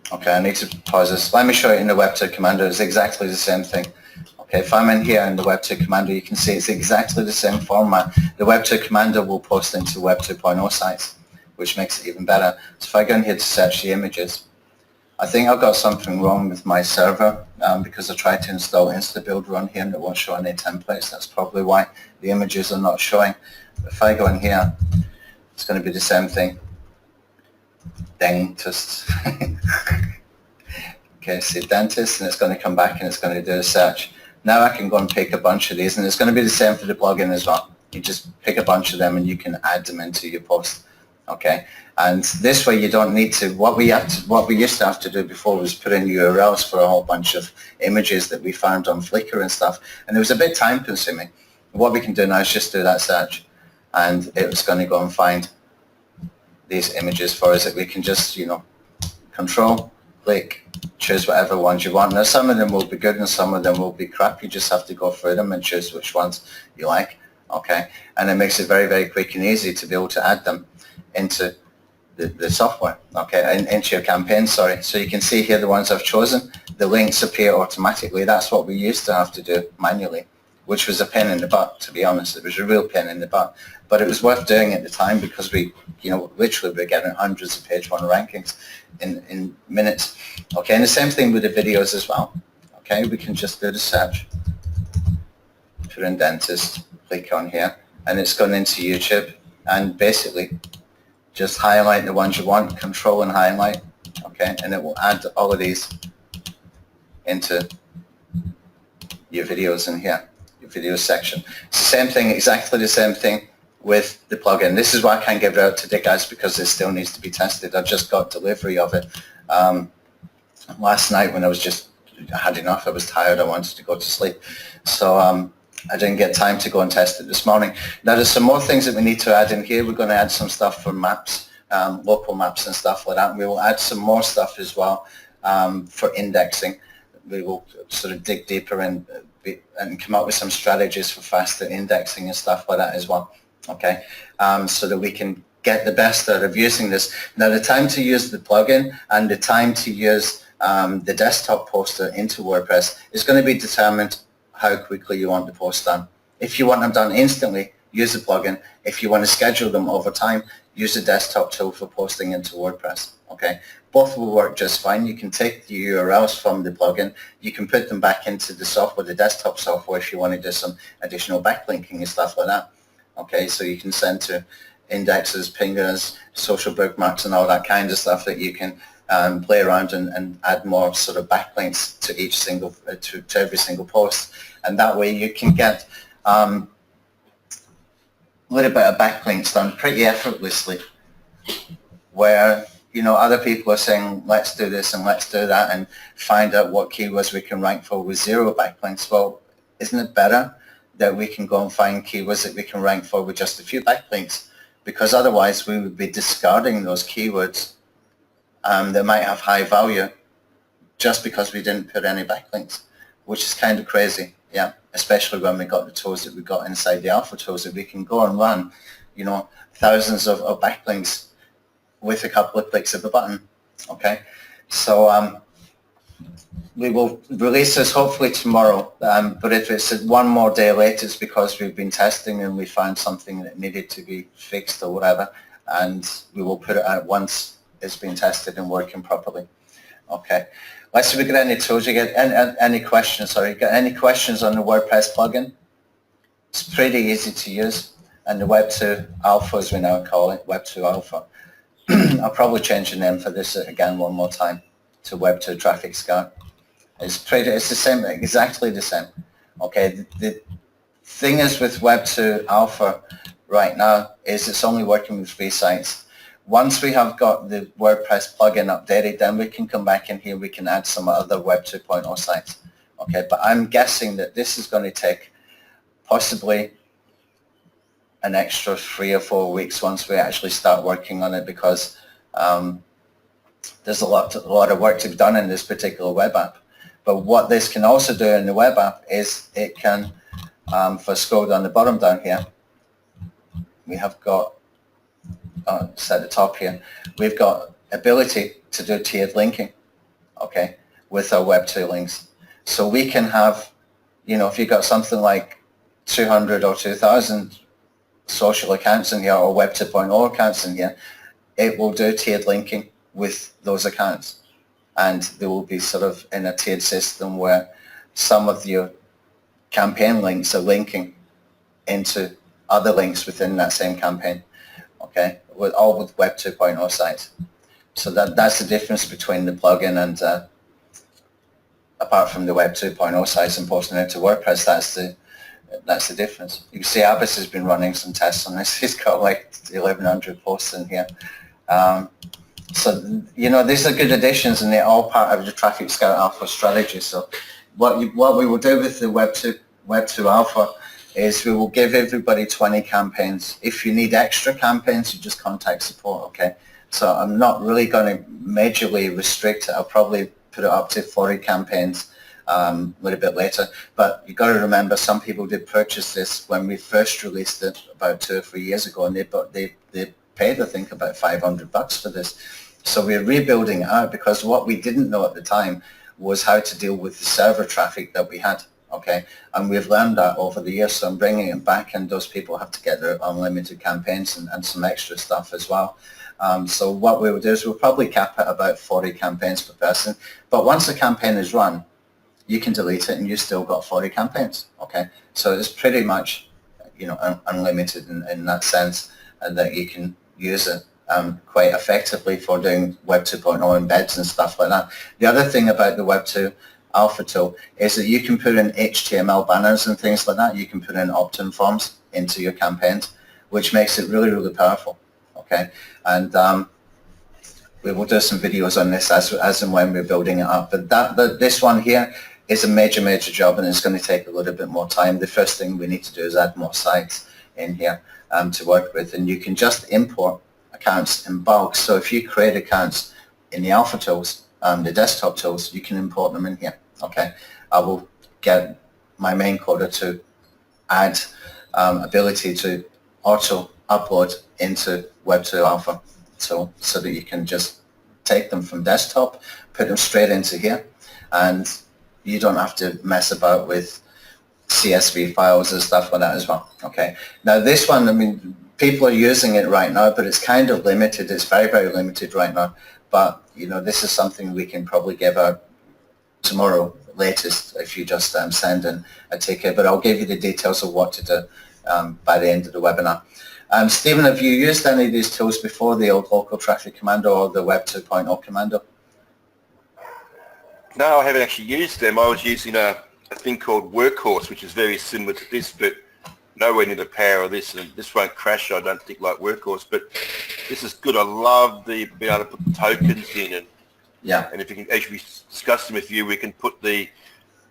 Okay, I need to pause this. Let me show you in the Web2 commando. It's exactly the same thing. Okay, if I'm in here in the Web2 commando, you can see it's exactly the same format. The Web2 commando will post into Web 2.0 sites, which makes it even better. So if I go in here to search the images, I think I've got something wrong with my server because I tried to install InstaBuild run here and it won't show any templates. That's probably why the images are not showing. But if I go in here, it's going to be the same thing. Dentist. Okay, see dentist, and it's going to come back and it's going to do a search. Now I can go and pick a bunch of these, and it's going to be the same for the plugin as well. You just pick a bunch of them and you can add them into your post. Okay, and this way you don't need to. What we used to have to do before was put in URLs for a whole bunch of images that we found on Flickr and stuff, and it was a bit time consuming. What we can do now is just do that search, and it was going to go and find these images for us that we can just, you know, control, click, choose whatever ones you want. Now some of them will be good and some of them will be crap. You just have to go through them and choose which ones you like. Okay, and it makes it very, very quick and easy to be able to add them into the software, okay, and into your campaign, sorry. So you can see here the ones I've chosen, the links appear automatically. That's what we used to have to do manually, which was a pain in the butt, to be honest. It was a real pain in the butt, but it was worth doing at the time because we, you know, literally we're getting hundreds of page one rankings in minutes. Okay, and the same thing with the videos as well. Okay, we can just do the search, put in dentist, click on here, and it's gone into YouTube, and basically just highlight the ones you want, control and highlight, okay, and it will add all of these into your videos in here, your video section. It's the same thing, exactly the same thing with the plugin. This is why I can't give it out today, guys, because it still needs to be tested. I've just got delivery of it last night when I had enough. I was tired. I wanted to go to sleep. So I didn't get time to go and test it this morning. Now there's some more things that we need to add in here. We're going to add some stuff for maps, local maps and stuff like that. And we will add some more stuff as well for indexing. We will sort of dig deeper and come up with some strategies for faster indexing and stuff like that as well. Okay, so that we can get the best out of using this. Now the time to use the plugin and the time to use the desktop poster into WordPress is going to be determined how quickly you want the posts done. If you want them done instantly, use the plugin. If you want to schedule them over time, use the desktop tool for posting into WordPress. Okay, both will work just fine. You can take the URLs from the plugin. You can put them back into the software, the desktop software, if you want to do some additional backlinking and stuff like that. Okay, so you can send to indexes, pingers, social bookmarks, and all that kind of stuff that you can play around and add more sort of backlinks to each single to every single post, and that way you can get a little bit of backlinks done pretty effortlessly, where other people are saying let's do this and let's do that and find out what keywords we can rank for with 0 backlinks. Well, isn't it better that we can go and find keywords that we can rank for with just a few backlinks? Because otherwise we would be discarding those keywords that might have high value just because we didn't put any backlinks, which is kind of crazy. Yeah, especially when we got the tools that we got inside the alpha tools, that we can go and run thousands of backlinks with a couple of clicks of the button. Okay, so we will release this hopefully tomorrow, but if it's one more day late, it's because we've been testing and we found something that needed to be fixed or whatever, and we will put it out once it's been tested and working properly. Okay, let's see if we get any tools. You get any questions? Sorry, get any questions on the WordPress plugin? It's pretty easy to use, and the Web 2 Alpha, as we now call it, Web 2 Alpha. I'll probably change the name for this again one more time to Web 2 Traffic Scout. It's the same, exactly the same. Okay, the thing is with Web 2 Alpha right now is it's only working with 3 sites. Once we have got the WordPress plugin updated, then we can come back in here, we can add some other Web 2.0 sites. Okay, but I'm guessing that this is going to take possibly an extra 3 or 4 weeks once we actually start working on it, because there's a lot of work to be done in this particular web app. But what this can also do in the web app is it can, if I scroll down the bottom down here, we have got, it's at the top here, we've got ability to do tiered linking, okay, with our Web 2 links. So we can have, if you've got something like 200 or 2,000 social accounts in here or Web 2.0 accounts in here, it will do tiered linking with those accounts. And they will be sort of in a tiered system where some of your campaign links are linking into other links within that same campaign, okay, all with Web 2.0 sites. So that's the difference between the plugin and, apart from the Web 2.0 sites and posting it to WordPress, that's the difference. You can see Abbas has been running some tests on this. He's got like 1,100 posts in here. So, these are good additions, and they're all part of the Traffic Scout Alpha strategy. So what we will do with the Web 2 Alpha is we will give everybody 20 campaigns. If you need extra campaigns, you just contact support, okay? So I'm not really going to majorly restrict it. I'll probably put it up to 40 campaigns a little bit later. But you've got to remember, some people did purchase this when we first released it about 2 or 3 years ago, and they paid, I think, about $500 for this. So we're rebuilding it out, because what we didn't know at the time was how to deal with the server traffic that we had. Okay, and we've learned that over the years, so I'm bringing it back, and those people have to get their unlimited campaigns and some extra stuff as well. So what we will do is we'll probably cap it about 40 campaigns per person, but once a campaign is run, you can delete it and you've still got 40 campaigns. Okay, so it's pretty much unlimited in that sense, and that you can use it quite effectively for doing Web 2.0 embeds and stuff like that. The other thing about the Web 2 Alpha tool is that you can put in HTML banners and things like that. You can put in opt-in forms into your campaigns, which makes it really, really powerful. Okay, and we will do some videos on this as and when we're building it up. But this one here is a major, major job, and it's going to take a little bit more time. The first thing we need to do is add more sites in here to work with, and you can just import accounts in bulk. So if you create accounts in the Alpha tools, the desktop tools, you can import them in here. Okay, I will get my main coder to add ability to auto upload into Web2 Alpha, so that you can just take them from desktop, put them straight into here, and you don't have to mess about with CSV files and stuff like that as well. Okay, now this one, I mean, people are using it right now, but it's kind of limited. It's very, very limited right now. But, you know, this is something we can probably give out tomorrow latest if you just send in a ticket. But I'll give you the details of what to do by the end of the webinar. Stephen, have you used any of these tools before, the old local traffic commando or the Web 2.0 commando? No, I haven't actually used them. I was using a thing called Workhorse, which is very similar to this, but nowhere near the power of this, and this won't crash, I don't think, like Workhorse, but this is good. I love being able to put the tokens in, and yeah, and if you can actually discuss them with you, we can put the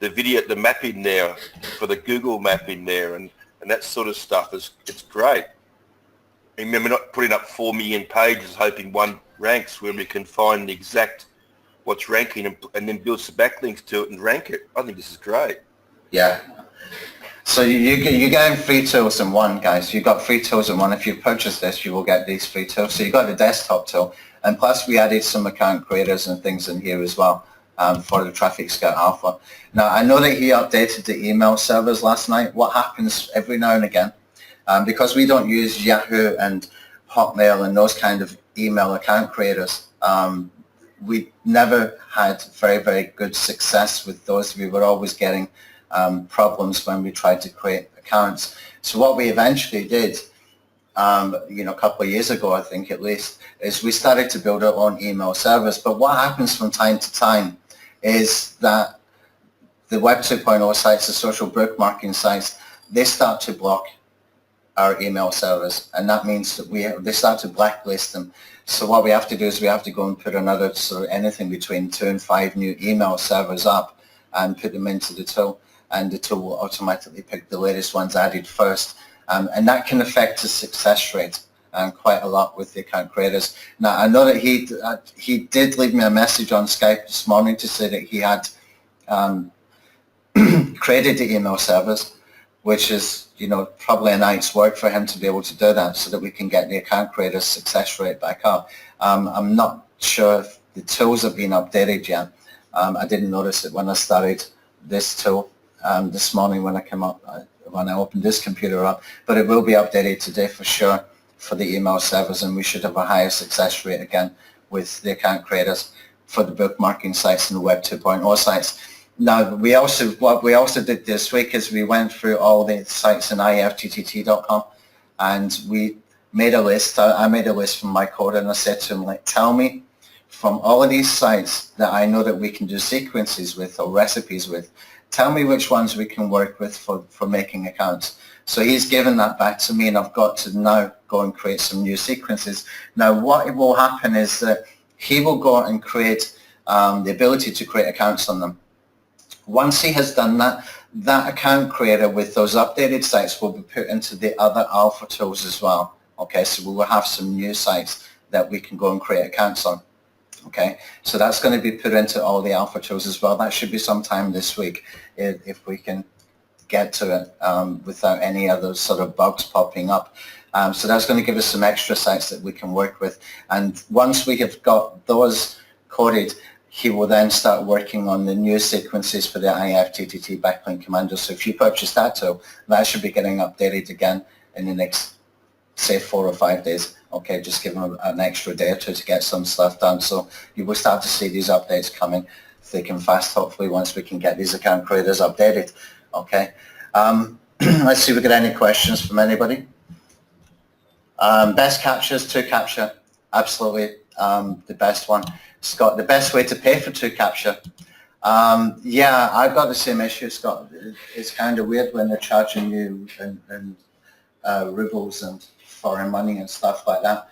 video, the map in there for the Google map in there, and that sort of stuff it's great. And remember, not putting up 4 million pages hoping one ranks, when we can find the exact what's ranking and then build some backlinks to it and rank it. I think this is great. Yeah. So you're getting 3 tools in one, guys. You've got 3 tools in one. If you purchase this, you will get these 3 tools. So you've got the desktop tool, and plus we added some account creators and things in here as well for the Traffic Scout Alpha. Now, I know that he updated the email servers last night. What happens every now and again, because we don't use Yahoo and Hotmail and those kind of email account creators, we never had very, very good success with those. We were always getting problems when we tried to create accounts. So what we eventually did, you know, a couple of years ago, I think at least, is we started to build our own email servers. But what happens from time to time is that the Web 2.0 sites, the social bookmarking sites, they start to block our email servers, and that means that they start to blacklist them. So what we have to do is we have to go and put another sort of anything between 2 and 5 new email servers up and put them into the tool, and the tool will automatically pick the latest ones added first, and that can affect the success rate quite a lot with the account creators. Now, I know that he did leave me a message on Skype this morning to say that he had created the email servers, which is, you know, probably a night's work for him to be able to do that, so that we can get the account creators' success rate back up. I'm not sure if the tools have been updated yet. I didn't notice it when I started this tool this morning when I came up, when I opened this computer up, but it will be updated today for sure for the email servers, and we should have a higher success rate again with the account creators for the bookmarking sites and the Web 2.0 sites. Now, what we also did this week is we went through all the sites in ifttt.com, and we made a list. I made a list from my code, and I said to him, like, tell me from all of these sites that I know that we can do sequences with or recipes with, tell me which ones we can work with for making accounts. So he's given that back to me, and I've got to now go and create some new sequences. Now, what will happen is that he will go and create the ability to create accounts on them. Once he has done that, that account creator with those updated sites will be put into the other alpha tools as well. Okay, so we will have some new sites that we can go and create accounts on. Okay, so that's going to be put into all the alpha tools as well. That should be sometime this week if we can get to it without any other sort of bugs popping up. So that's going to give us some extra sites that we can work with. And once we have got those coded, he will then start working on the new sequences for the IFTTT backlink commando. So if you purchase that tool, that should be getting updated again in the next, say, 4 or 5 days. Okay, just give them an extra day or 2 to get some stuff done. So you will start to see these updates coming thick and fast, hopefully, once we can get these account creators updated. Okay, let's see if we get any questions from anybody. Best captures, 2Capture, absolutely the best one. Scott, the best way to pay for 2Capture. Yeah, I've got the same issue, Scott. It's kind of weird when they're charging you in rubles and foreign money and stuff like that.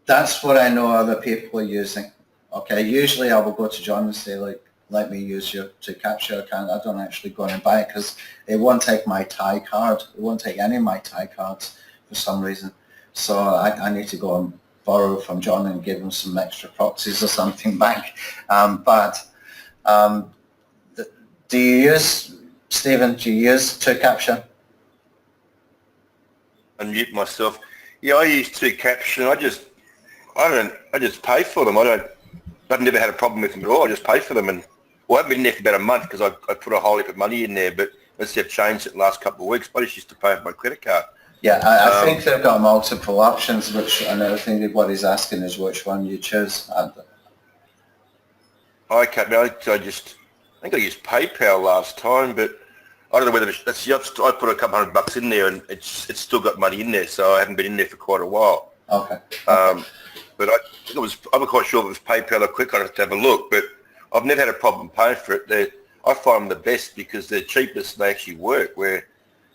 That's what I know other people are using. Okay, usually I will go to John and say, like, let me use your to capture account, I don't actually go in and buy it because it won't take my Thai card. It won't take any of my Thai cards for some reason. So I need to go and borrow from John and give him some extra proxies or something back. Do you use, Stephen, do you use to capture? Unmute myself. Yeah, I use to caption. I just pay for them. I've never had a problem with them at all. I just pay for them, and I haven't been in there for about a month because I put a whole heap of money in there. But let's say I've changed it the last couple of weeks. I just used to pay with my credit card. Yeah, I think they've got multiple options. And I think what he's asking is which one you choose. I think I used PayPal last time, but I don't know whether it's just, I put a couple $100 in there, and it's still got money in there, so I haven't been in there for quite a while. Okay. But I'm not quite sure if it was PayPal or Quick. I'd have to have a look, but I've never had a problem paying for it. I find them the best because they're cheapest and they actually work, where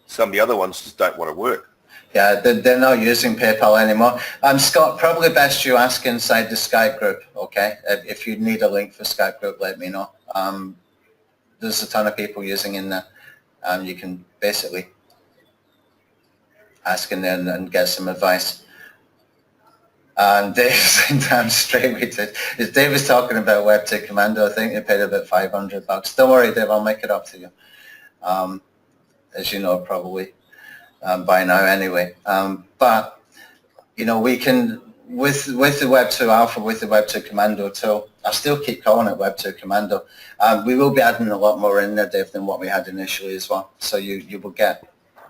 some of the other ones just don't want to work. Yeah, they're not using PayPal anymore. Scott, probably best you ask inside the Skype group, okay? If you need a link for Skype group, let me know. There's a ton of people using in there. You can basically ask in there and get some advice. And Dave's saying damn straight we did. Dave was talking about Web2 Commando. I think they paid about $500. Don't worry, Dave, I'll make it up to you. As you know, probably by now anyway. But, you know, we can, with the Web2 Alpha, with the Web2 Commando tool, I still keep calling it Web2 Commando. We will be adding a lot more in there, Dave, than what we had initially as well. So you will get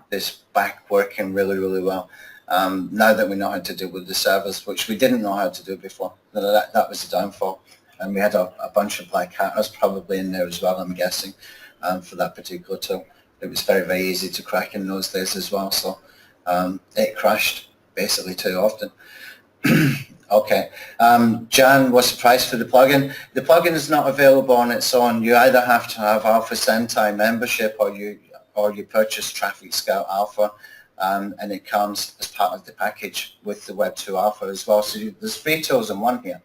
this back working really, really well. Now that we know how to do with the servers, which we didn't know how to do before. That was the downfall. And we had a bunch of black hatters probably in there as well, I'm guessing, for that particular tool. It was very, very easy to crack in those days as well. So it crashed basically too often. Okay. Jan, what's the price for the plugin? The plugin is not available on its own. You either have to have Alpha Sentai membership or you purchase Traffic Scout Alpha. And it comes as part of the package with the Web2 Alpha as well. So there's free tools in one here.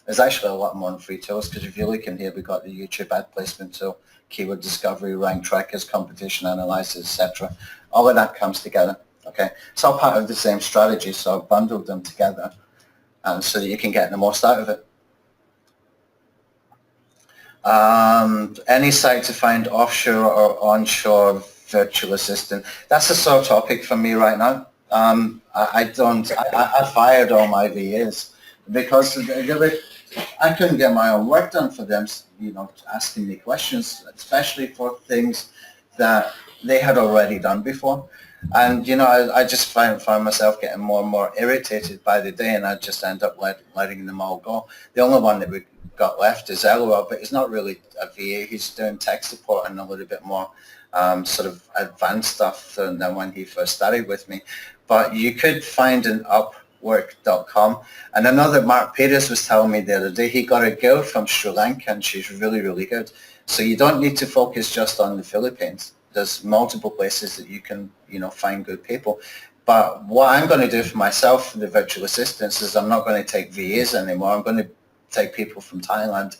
There's actually a lot more than free tools because if you look in here, we've got the YouTube ad placement tool, keyword discovery, rank trackers, competition analyzers, etc. All of that comes together. Okay, it's all part of the same strategy, so I've bundled them together so that you can get the most out of it. Any site to find offshore or onshore virtual assistant. That's a sore topic for me right now. I fired all my VAs because I couldn't get my own work done for them, you know, asking me questions, especially for things that they had already done before. And, you know, I just found myself getting more and more irritated by the day, and I just end up letting them all go. The only one that we got left is LOL, but he's not really a VA. He's doing tech support and a little bit more sort of advanced stuff than when he first started with me. But you could find an Upwork.com. And another, Mark Peters was telling me the other day, he got a girl from Sri Lanka and she's really, really good. So you don't need to focus just on the Philippines. There's multiple places that you can, you know, find good people. But what I'm going to do for myself, for the virtual assistants, is I'm not going to take VAs anymore. I'm going to take people from Thailand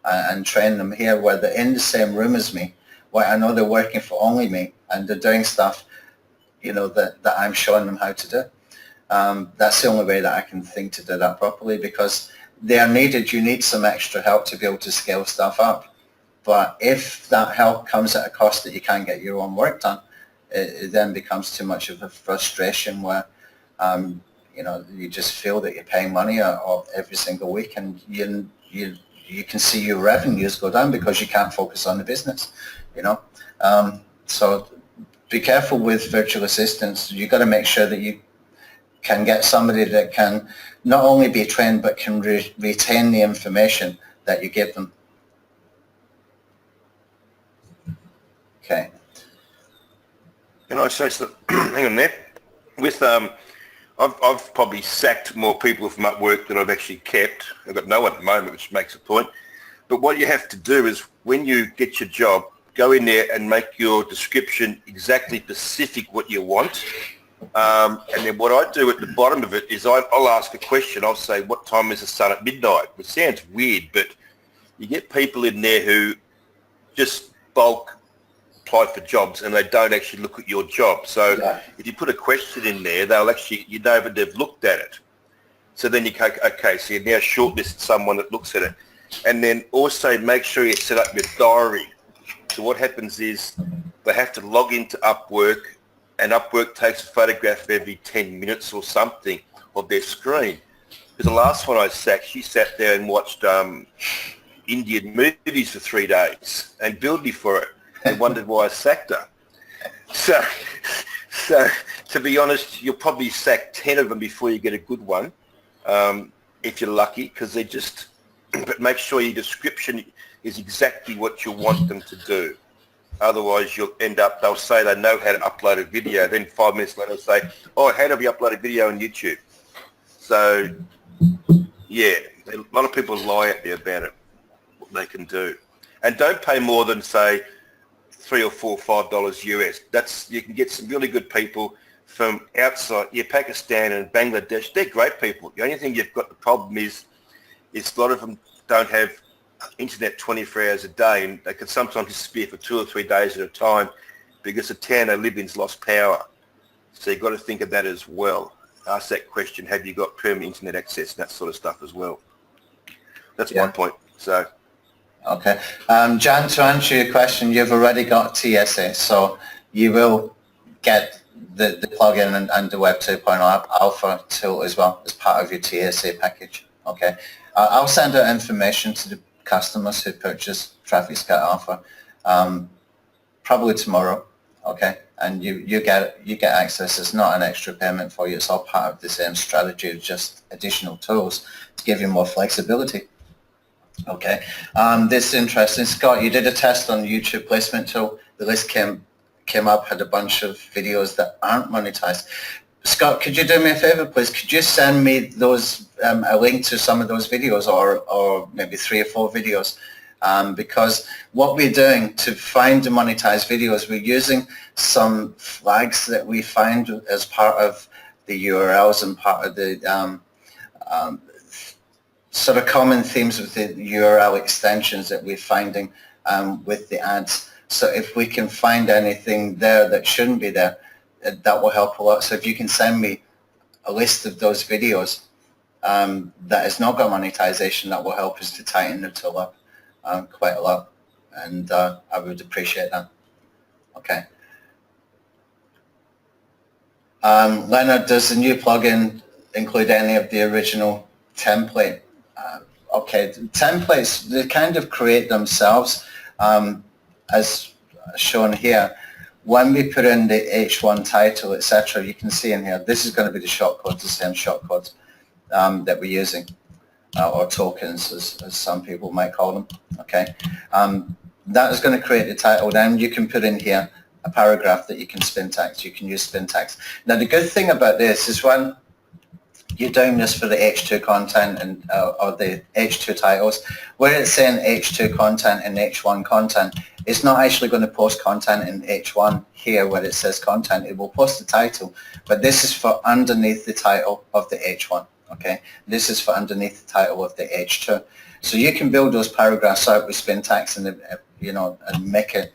and train them here where they're in the same room as me, where I know they're working for only me and they're doing stuff, you know, that I'm showing them how to do. That's the only way that I can think to do that properly, because they are needed. You need some extra help to be able to scale stuff up. But if that help comes at a cost that you can't get your own work done, it then becomes too much of a frustration where, you know, you just feel that you're paying money every single week, and you can see your revenues go down because you can't focus on the business, you know. So be careful with virtual assistants. You've got to make sure that you can get somebody that can not only be trained but can retain the information that you give them. Okay. Can I say something? Hang on there. With I've probably sacked more people from Upwork than I've actually kept. I've got no one at the moment, which makes a point. But what you have to do is when you get your job, go in there and make your description exactly specific what you want. And then what I do at the bottom of it is I'll ask a question. I'll say, what time is the sun at midnight? Which sounds weird, but You get people in there who just bulk apply for jobs and they don't actually look at your job. So if you put a question in there, they'll actually, you know that they've looked at it. So then you go, okay, so you now shortlist someone that looks at it. And then also make sure you set up your diary. So what happens is they have to log into Upwork, and Upwork takes a photograph every 10 minutes or something of their screen. Because the last one I sacked, she sat there and watched Indian movies for 3 days and billed me for it and wondered why I sacked her. So to be honest, you'll probably sack 10 of them before you get a good one, if you're lucky, because they just, but make sure your description is exactly what you want them to do. Otherwise, you'll end up, they'll say they know how to upload a video, then 5 minutes later they'll say, oh, how do we upload a video on YouTube? So, yeah, a lot of people lie out there about it, what they can do. And don't pay more than, say, $3 or $4 or $5 US. That's, you can get some really good people from outside, Pakistan and Bangladesh. They're great people. The only thing you've got, the problem is a lot of them don't have internet 24 hours a day, and they can sometimes disappear for 2 or 3 days at a time because the town they live in's lost power. So you've got to think of that as well. Ask that question, have you got permanent internet access and that sort of stuff as well. That's my point. So, okay. Jan, to answer your question, you've already got TSA, so you will get the plugin and the Web 2.0 Alpha tool as well as part of your TSA package. Okay. I'll send out information to the customers who purchase Traffic Scout Alpha probably tomorrow. Okay. And you get access. It's not an extra payment for you. It's all part of the same strategy, just additional tools to give you more flexibility. Okay. This is interesting. Scott, you did a test on the YouTube placement tool. The list came up, had a bunch of videos that aren't monetized. Scott, could you do me a favor, please? Could you send me those a link to some of those videos, or maybe 3 or 4 videos? Because what we're doing to find the monetized videos, we're using some flags that we find as part of the URLs and part of the sort of common themes with the URL extensions that we're finding with the ads. So if we can find anything there that shouldn't be there, that will help a lot. So if you can send me a list of those videos that has not got monetization, that will help us to tighten the tool up quite a lot, and I would appreciate that. Okay. Leonard, does the new plugin include any of the original template? Okay, templates, they kind of create themselves, as shown here. When we put in the H1 title, etc., you can see in here, this is going to be the shortcodes, the same shortcodes that we're using, or tokens, as some people might call them. Okay, that is going to create the title. Then you can put in here a paragraph that you can spin text. You can use spin text. Now, the good thing about this is when you're doing this for the H2 content and or the H2 titles, where it's saying H2 content and H1 content, it's not actually going to post content in H1 here where it says content. It will post the title, but this is for underneath the title of the H1. Okay, this is for underneath the title of the H2. So you can build those paragraphs out with spin text and and make it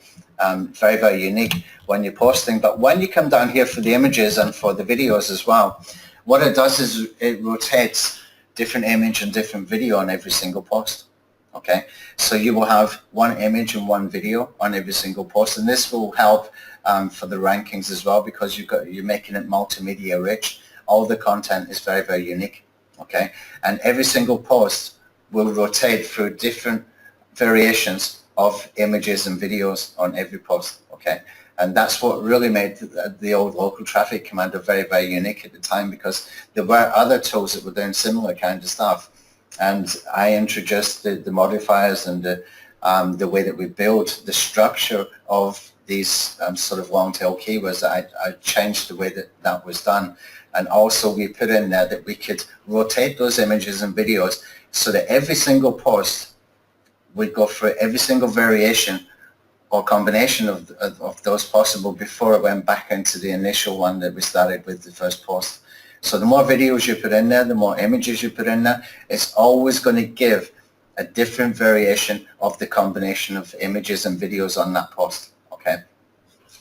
very, very unique when you're posting. But when you come down here for the images and for the videos as well, what it does is it rotates different image and different video on every single post. Okay, so you will have one image and one video on every single post, and this will help for the rankings as well, because you're making it multimedia rich. All the content is very, very unique. Okay, and every single post will rotate through different variations of images and videos on every post. Okay, and that's what really made the old local traffic commander very, very unique at the time, because there were other tools that were doing similar kind of stuff. And I introduced the modifiers and the way that we build the structure of these sort of long tail keywords. I changed the way that was done. And also we put in there that we could rotate those images and videos so that every single post would go through every single variation or combination of those possible before it went back into the initial one that we started with the first post. So the more videos you put in there, the more images you put in there, it's always going to give a different variation of the combination of images and videos on that post, okay?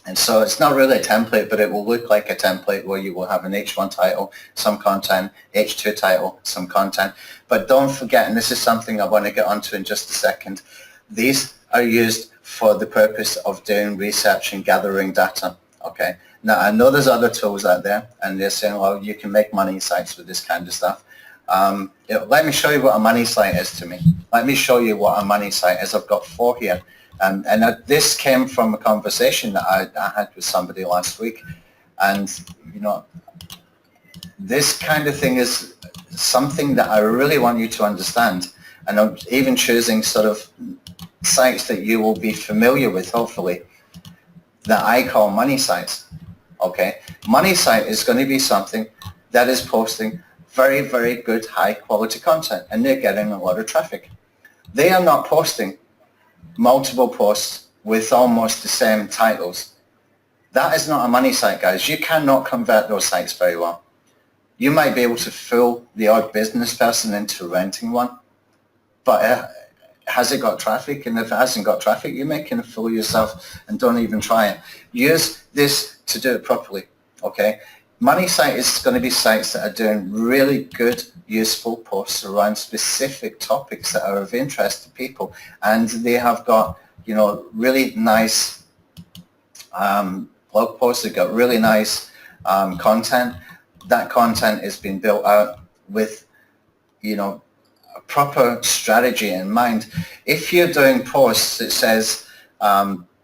And so it's not really a template, but it will look like a template where you will have an H1 title, some content, H2 title, some content. But don't forget, and this is something I want to get onto in just a second, these are used for the purpose of doing research and gathering data, okay? Now, I know there's other tools out there, and they're saying, well, you can make money sites with this kind of stuff. Let me show you what a money site is to me. Let me show you what a money site is. I've got 4 here. And this came from a conversation that I had with somebody last week. And, you know, this kind of thing is something that I really want you to understand. And I'm even choosing sort of sites that you will be familiar with, hopefully, that I call money sites. Okay? Money site is going to be something that is posting very, very good, high quality content, and they're getting a lot of traffic. They are not posting multiple posts with almost the same titles. That is not a money site, guys. You cannot convert those sites very well. You might be able to fool the odd business person into renting one, but has it got traffic? And if it hasn't got traffic, you're making a fool of yourself, and don't even try it. Use this to do it properly, okay? Money site is going to be sites that are doing really good, useful posts around specific topics that are of interest to people, and they have got, you know, really nice blog posts. They've got really nice content. That content is being built out with, you know, a proper strategy in mind. If you're doing posts that says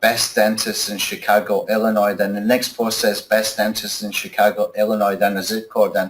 best dentist in Chicago, Illinois, then the next post says best dentist in Chicago, Illinois, then a zip code, then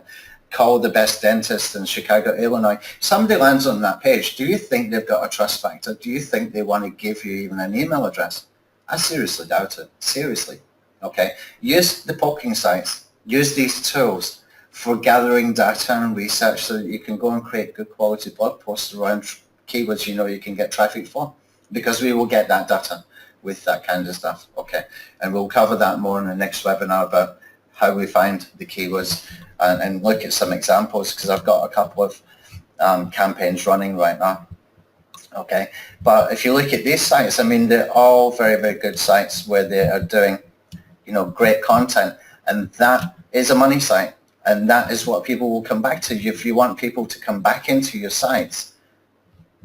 call the best dentist in Chicago, Illinois. Somebody lands on that page. Do you think they've got a trust factor? Do you think they want to give you even an email address? I seriously doubt it. Seriously. Okay. Use the poking sites. Use these tools for gathering data and research so that you can go and create good quality blog posts around keywords you know you can get traffic for, because we will get that data with that kind of stuff, okay? And we'll cover that more in the next webinar about how we find the keywords and look at some examples, because I've got a couple of campaigns running right now, okay? But if you look at these sites, I mean, they're all very, very good sites where they are doing, you know, great content, and that is a money site, and that is what people will come back to. If you want people to come back into your sites,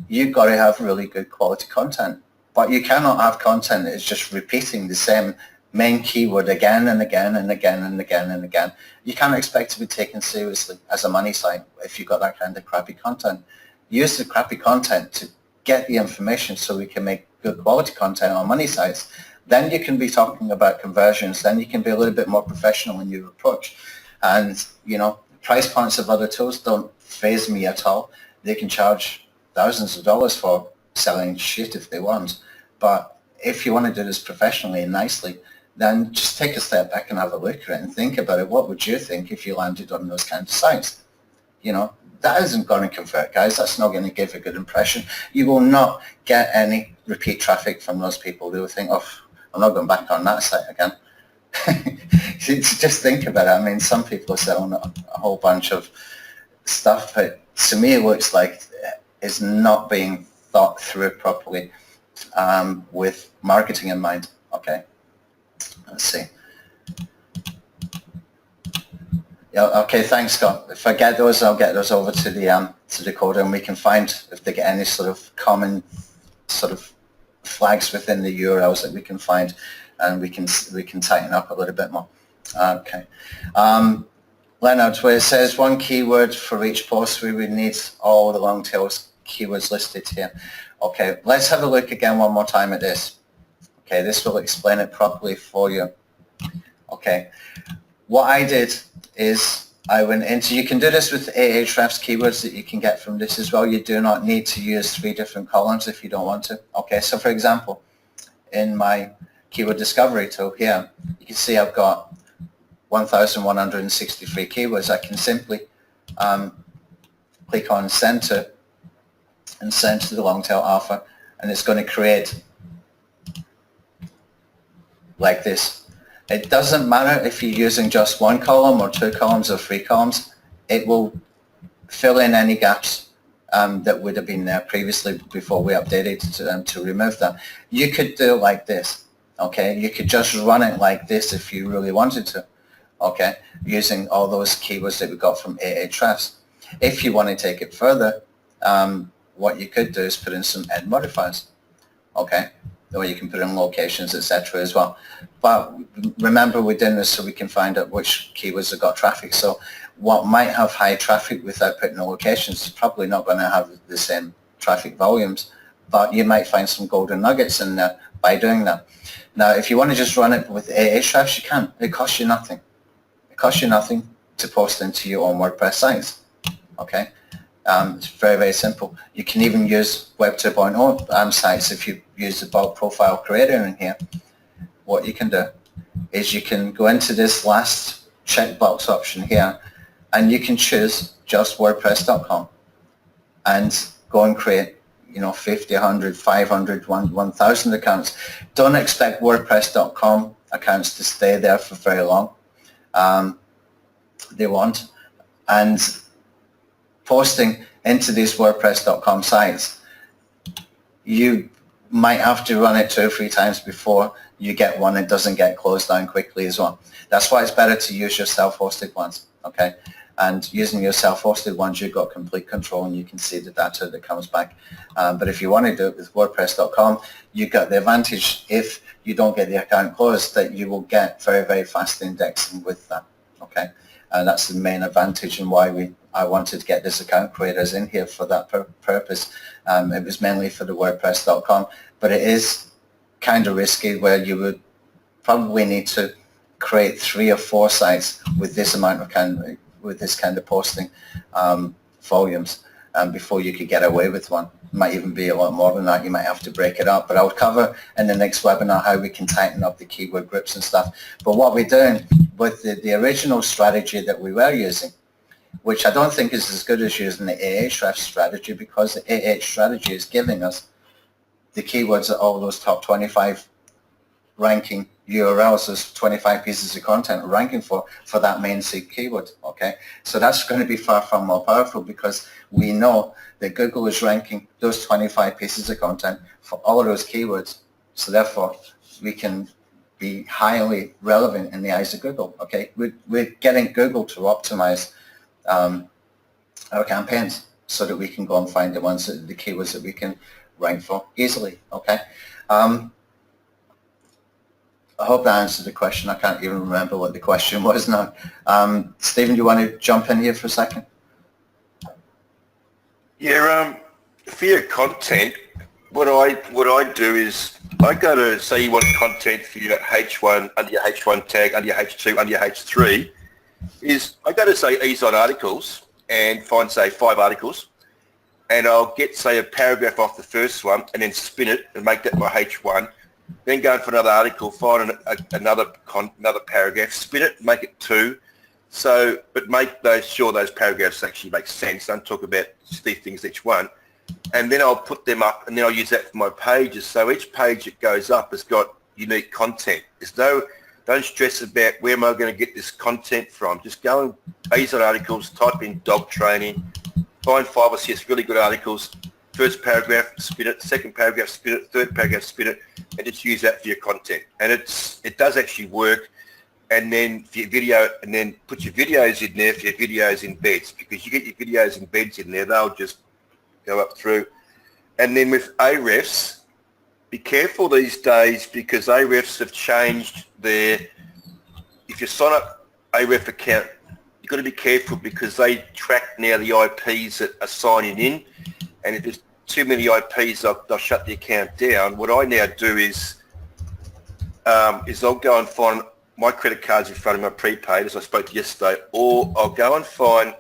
you've got to have really good quality content. But you cannot have content that is just repeating the same main keyword again and again and again and again and again. You can't expect to be taken seriously as a money site if you've got that kind of crappy content. Use the crappy content to get the information so we can make good quality content on money sites. Then you can be talking about conversions. Then you can be a little bit more professional in your approach. And, you know, price points of other tools don't faze me at all. They can charge thousands of dollars for selling shit if they want. But if you want to do this professionally and nicely, then just take a step back and have a look at it and think about it. What would you think if you landed on those kinds of sites? You know, that isn't going to convert, guys. That's not going to give a good impression. You will not get any repeat traffic from those people. They will think, oh, I'm not going back on that site again. Just think about it. I mean, some people are selling a whole bunch of stuff, but to me it looks like it's not being thought through properly with marketing in mind. Okay, let's see. Yeah, okay, thanks, Scott. If I get those, I'll get those over to the coder, and we can find if they get any sort of common sort of flags within the URLs that we can find, and we can tighten up a little bit more. Okay. Leonard, where it says one keyword for each post, we would need all the long tails keywords listed here. Okay, let's have a look again one more time at this. Okay, this will explain it properly for you. Okay, what I did is I went into, you can do this with Ahrefs keywords that you can get from this as well. You do not need to use 3 different columns if you don't want to. Okay, so for example, in my keyword discovery tool here, you can see I've got 1,163 keywords. I can simply click on send to and send to the long tail alpha, and it's going to create like this. It doesn't matter if you're using just 1 column or 2 columns or 3 columns. It will fill in any gaps that would have been there previously before we updated to remove that. You could do it like this, okay? You could just run it like this if you really wanted to, okay, using all those keywords that we got from Ahrefs. If you want to take it further, what you could do is put in some end modifiers, okay? Or you can put in locations, etc. as well. But remember, we're doing this so we can find out which keywords have got traffic. So what might have high traffic without putting the locations is probably not going to have the same traffic volumes, but you might find some golden nuggets in there by doing that. Now, if you want to just run it with Ahrefs, you can. It costs you nothing. It costs you nothing to post into your own WordPress sites, okay? It's very, very simple. You can even use Web 2.0 sites if you use the bulk profile creator in here. What you can do is you can go into this last checkbox option here and you can choose just WordPress.com and go and create, 50, 100, 500, 1,000 accounts. Don't expect WordPress.com accounts to stay there for very long. They won't. And posting into these WordPress.com sites, you might have to run it 2 or 3 times before you get one that doesn't get closed down quickly as well. That's why it's better to use your self-hosted ones, okay? And using your self-hosted ones, you've got complete control and you can see the data that comes back. But if you want to do it with WordPress.com, you've got the advantage, if you don't get the account closed, that you will get very, very fast indexing with that, okay? And that's the main advantage and why I wanted to get this account creators in here for that purpose. It was mainly for the WordPress.com, but it is kind of risky where you would probably need to create 3 or 4 sites with this amount of with this kind of posting volumes before you could get away with one. It might even be a lot more than that. You might have to break it up, but I'll cover in the next webinar how we can tighten up the keyword groups and stuff. But what we're doing with the original strategy that we were using, which I don't think is as good as using the Ahrefs strategy, because the Ahrefs strategy is giving us the keywords that all those top 25 ranking URLs, those 25 pieces of content are ranking for that main seed keyword, okay? So that's going to be far, far more powerful because we know that Google is ranking those 25 pieces of content for all of those keywords. So therefore, we can be highly relevant in the eyes of Google, okay? We're getting Google to optimize our campaigns so that we can go and find the ones, the keywords that we can rank for easily, okay? I hope that answered the question. I can't even remember what the question was now. Stephen, do you want to jump in here for a second? Yeah, for your content, what I do is I go to, say you want content for your H1, under your H1 tag, under your H2, under your H3, is I go to, say, ease on articles and find, say, 5 articles, and I'll get, say, a paragraph off the first one and then spin it and make that my H1. Then go for another article, find another paragraph, spin it, make it 2. So, but make sure those paragraphs actually make sense. Don't talk about 3 things each one. And then I'll put them up, and then I'll use that for my pages. So each page that goes up has got unique content. Don't stress about where am I going to get this content from. Just go and ease on articles, type in dog training, find 5 or 6 really good articles. First paragraph, spin it. Second paragraph, spin it. Third paragraph, spin it, and just use that for your content. And it does actually work. And then for your video, and then put your videos in there for your videos embeds, because you get your videos embeds in there, they'll just go up through. And then with Ahrefs, be careful these days because Ahrefs have changed their. If you sign up Ahrefs account, you've got to be careful because they track now the IPs that are signing in. And if there's too many IPs, they'll shut the account down. What I now do is I'll go and find my credit cards in front of my prepaid, as I spoke to yesterday, or I'll go and find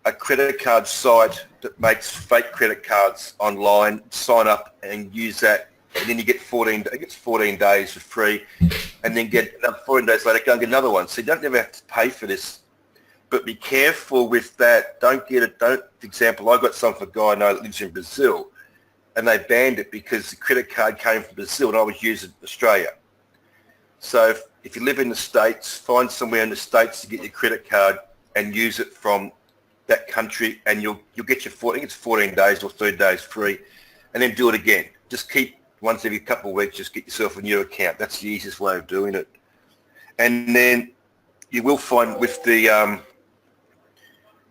a credit card site that makes fake credit cards online, sign up and use that, and then you get 14 days for free, and then get another 14 days later, go and get another one. So you don't ever have to pay for this. But be careful with that. Don't get it. For example, I got some for a guy I know that lives in Brazil, and they banned it because the credit card came from Brazil and I was using it in Australia. So if you live in the States, find somewhere in the States to get your credit card and use it from that country, and you'll get your, I think it's 14 days or 30 days free, and then do it again. Just keep once every couple of weeks, just get yourself a new account. That's the easiest way of doing it. And then you will find with the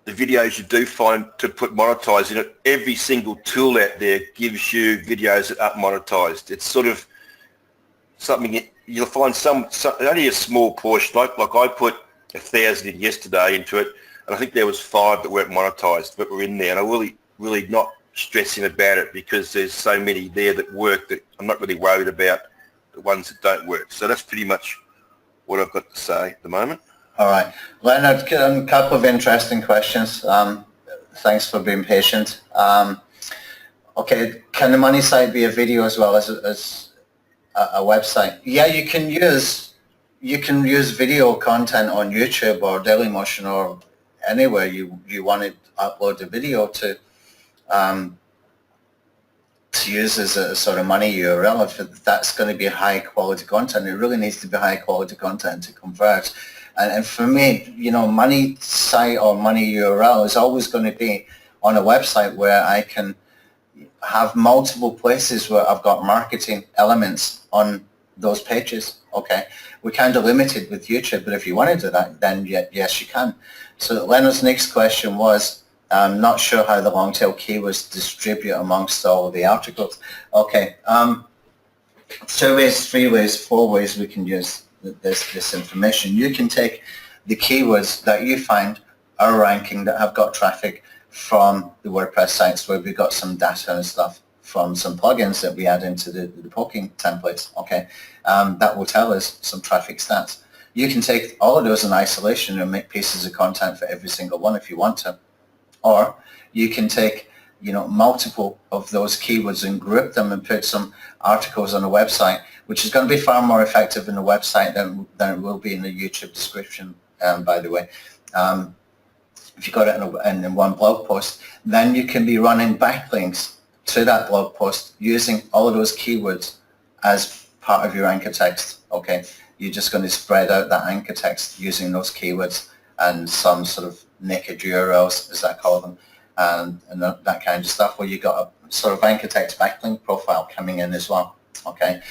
videos you do find to put monetize in it, every single tool out there gives you videos that aren't monetized. It's sort of something you'll find only a small portion. Like I put 1,000 in yesterday into it, and I think there was 5 that weren't monetized, but were in there. And I really not stressing about it because there's so many there that work that I'm not really worried about the ones that don't work. So that's pretty much what I've got to say at the moment. All right, Leonard, a couple of interesting questions. Thanks for being patient. Okay, can the money site be a video as well as a website? Yeah, you can use video content on YouTube or Dailymotion or anywhere you want to upload the video to use as a sort of money URL. If that's going to be high quality content, it really needs to be high quality content to convert. And for me, money site or money URL is always going to be on a website where I can have multiple places where I've got marketing elements on those pages. Okay, we're kind of limited with YouTube, but if you want to do that, then yes, you can. So Leonard's next question was, I'm not sure how the long tail keywords distribute amongst all of the articles. Okay, 2 ways, 3 ways, 4 ways we can use this information. You can take the keywords that you find are ranking that have got traffic from the WordPress sites where we got some data and stuff from some plugins that we add into the poking templates. Okay, that will tell us some traffic stats. You can take all of those in isolation and make pieces of content for every single one if you want to, or you can take multiple of those keywords and group them and put some articles on a website, which is going to be far more effective in the website than it will be in the YouTube description, by the way. If you got it in one blog post, then you can be running backlinks to that blog post using all of those keywords as part of your anchor text. Okay, you're just going to spread out that anchor text using those keywords and some sort of naked URLs, as I call them, and that kind of stuff, where you got a sort of anchor text backlink profile coming in as well. Okay,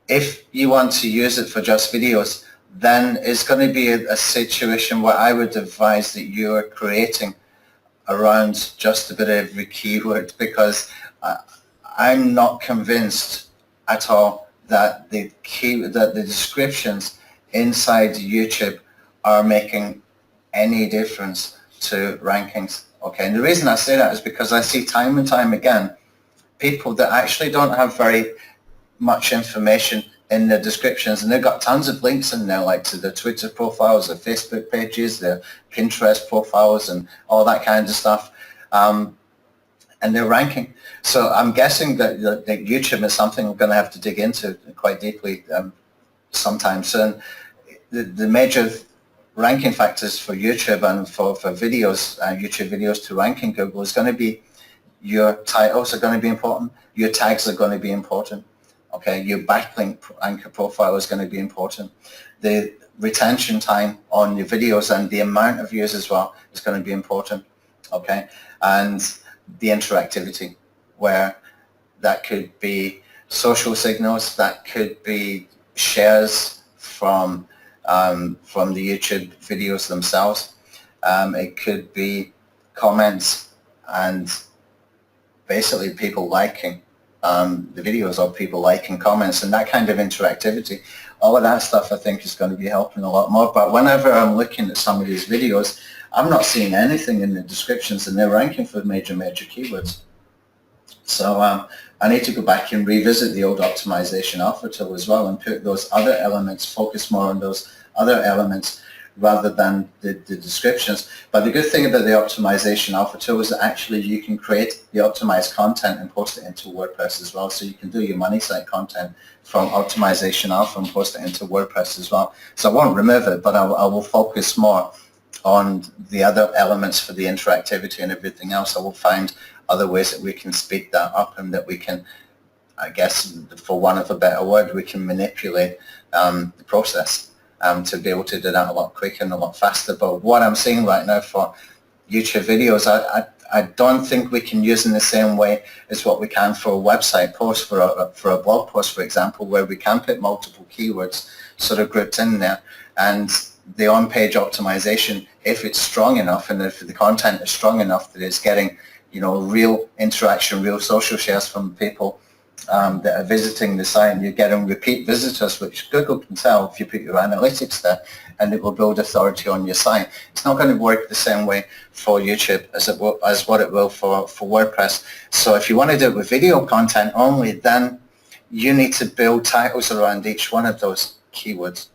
if you want to use it for just videos, then it's going to be a situation where I would advise that you are creating around just about every keyword, because I'm not convinced at all that the descriptions inside YouTube are making any difference to rankings. Okay, and the reason I say that is because I see time and time again people that actually don't have very much information in their descriptions, and they've got tons of links in there, like to their Twitter profiles, their Facebook pages, their Pinterest profiles, and all that kind of stuff, and they're ranking. So I'm guessing that YouTube is something we're going to have to dig into quite deeply sometime soon. The major ranking factors for YouTube and for videos, YouTube videos to rank in Google is going to be your titles are going to be important, your tags are going to be important. Okay, your backlink anchor profile is going to be important. The retention time on your videos and the amount of views as well is going to be important. Okay, and the interactivity, where that could be social signals, that could be shares from the YouTube videos themselves. It could be comments and basically people liking the videos, or people liking comments, and that kind of interactivity. All of that stuff I think is going to be helping a lot more. But whenever I'm looking at some of these videos, I'm not seeing anything in the descriptions, and they're ranking for major keywords. So I need to go back and revisit the old optimization alpha tool as well and put those other elements, focus more on those other elements rather than the descriptions. But the good thing about the optimization alpha tool is that actually you can create the optimized content and post it into WordPress as well. So you can do your money site content from optimization alpha and post it into WordPress as well. So I won't remove it, but I will focus more on the other elements for the interactivity and everything else. I will find other ways that we can speed that up and that we can, I guess, for want of a better word, we can manipulate the process. to be able to do that a lot quicker and a lot faster. But what I'm seeing right now for YouTube videos, I don't think we can use in the same way as what we can for a website post, for a blog post, for example, where we can put multiple keywords sort of grouped in there. And the on-page optimization, if it's strong enough and if the content is strong enough that it's getting, real interaction, real social shares from people that are visiting the site, and you're getting repeat visitors, which Google can tell if you put your analytics there, and it will build authority on your site. It's not going to work the same way for YouTube as what it will for WordPress. So if you want to do it with video content only, then you need to build titles around each one of those keywords.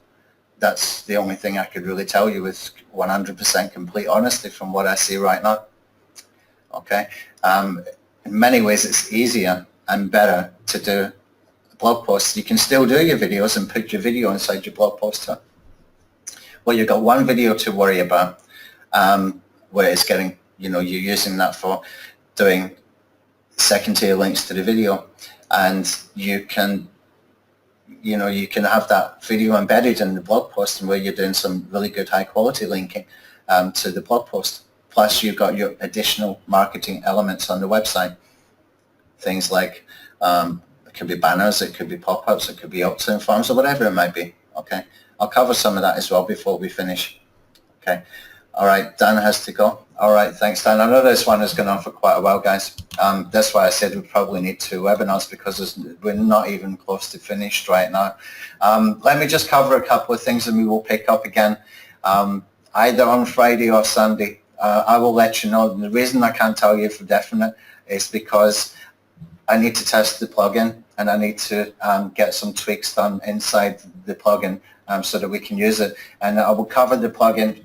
That's the only thing I could really tell you with 100% complete honesty from what I see right now. Okay. In many ways, it's easier and better to do blog posts. You can still do your videos and put your video inside your blog post too. Well, you've got one video to worry about, where it's getting, you're using that for doing second-tier links to the video, and you can have that video embedded in the blog post, and where you're doing some really good high-quality linking to the blog post. Plus, you've got your additional marketing elements on the website. Things like it could be banners, it could be pop-ups, it could be opt-in forms, or whatever it might be. Okay, I'll cover some of that as well before we finish. Okay, all right, Dan has to go. All right, thanks, Dan. I know this one has gone on for quite a while, guys. That's why I said we probably need 2 webinars, because we're not even close to finished right now. Let me just cover a couple of things, and we will pick up again either on Friday or Sunday. I will let you know. The reason I can't tell you for definite is because I need to test the plugin, and I need to get some tweaks done inside the plugin so that we can use it. And I will cover the plugin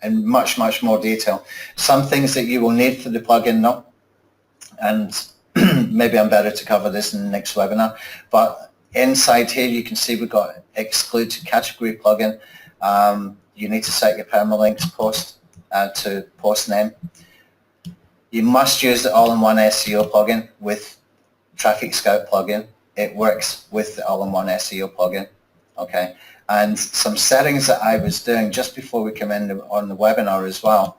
in much, much more detail. Some things that you will need for the plugin, no, and maybe I'm better to cover this in the next webinar. But inside here, you can see we've got Exclude Category plugin. You need to set your permalinks post to post name. You must use the all-in-one SEO plugin with Traffic Scout plugin. It works with the all-in-one SEO plugin. Okay, and some settings that I was doing just before we come in on the webinar as well.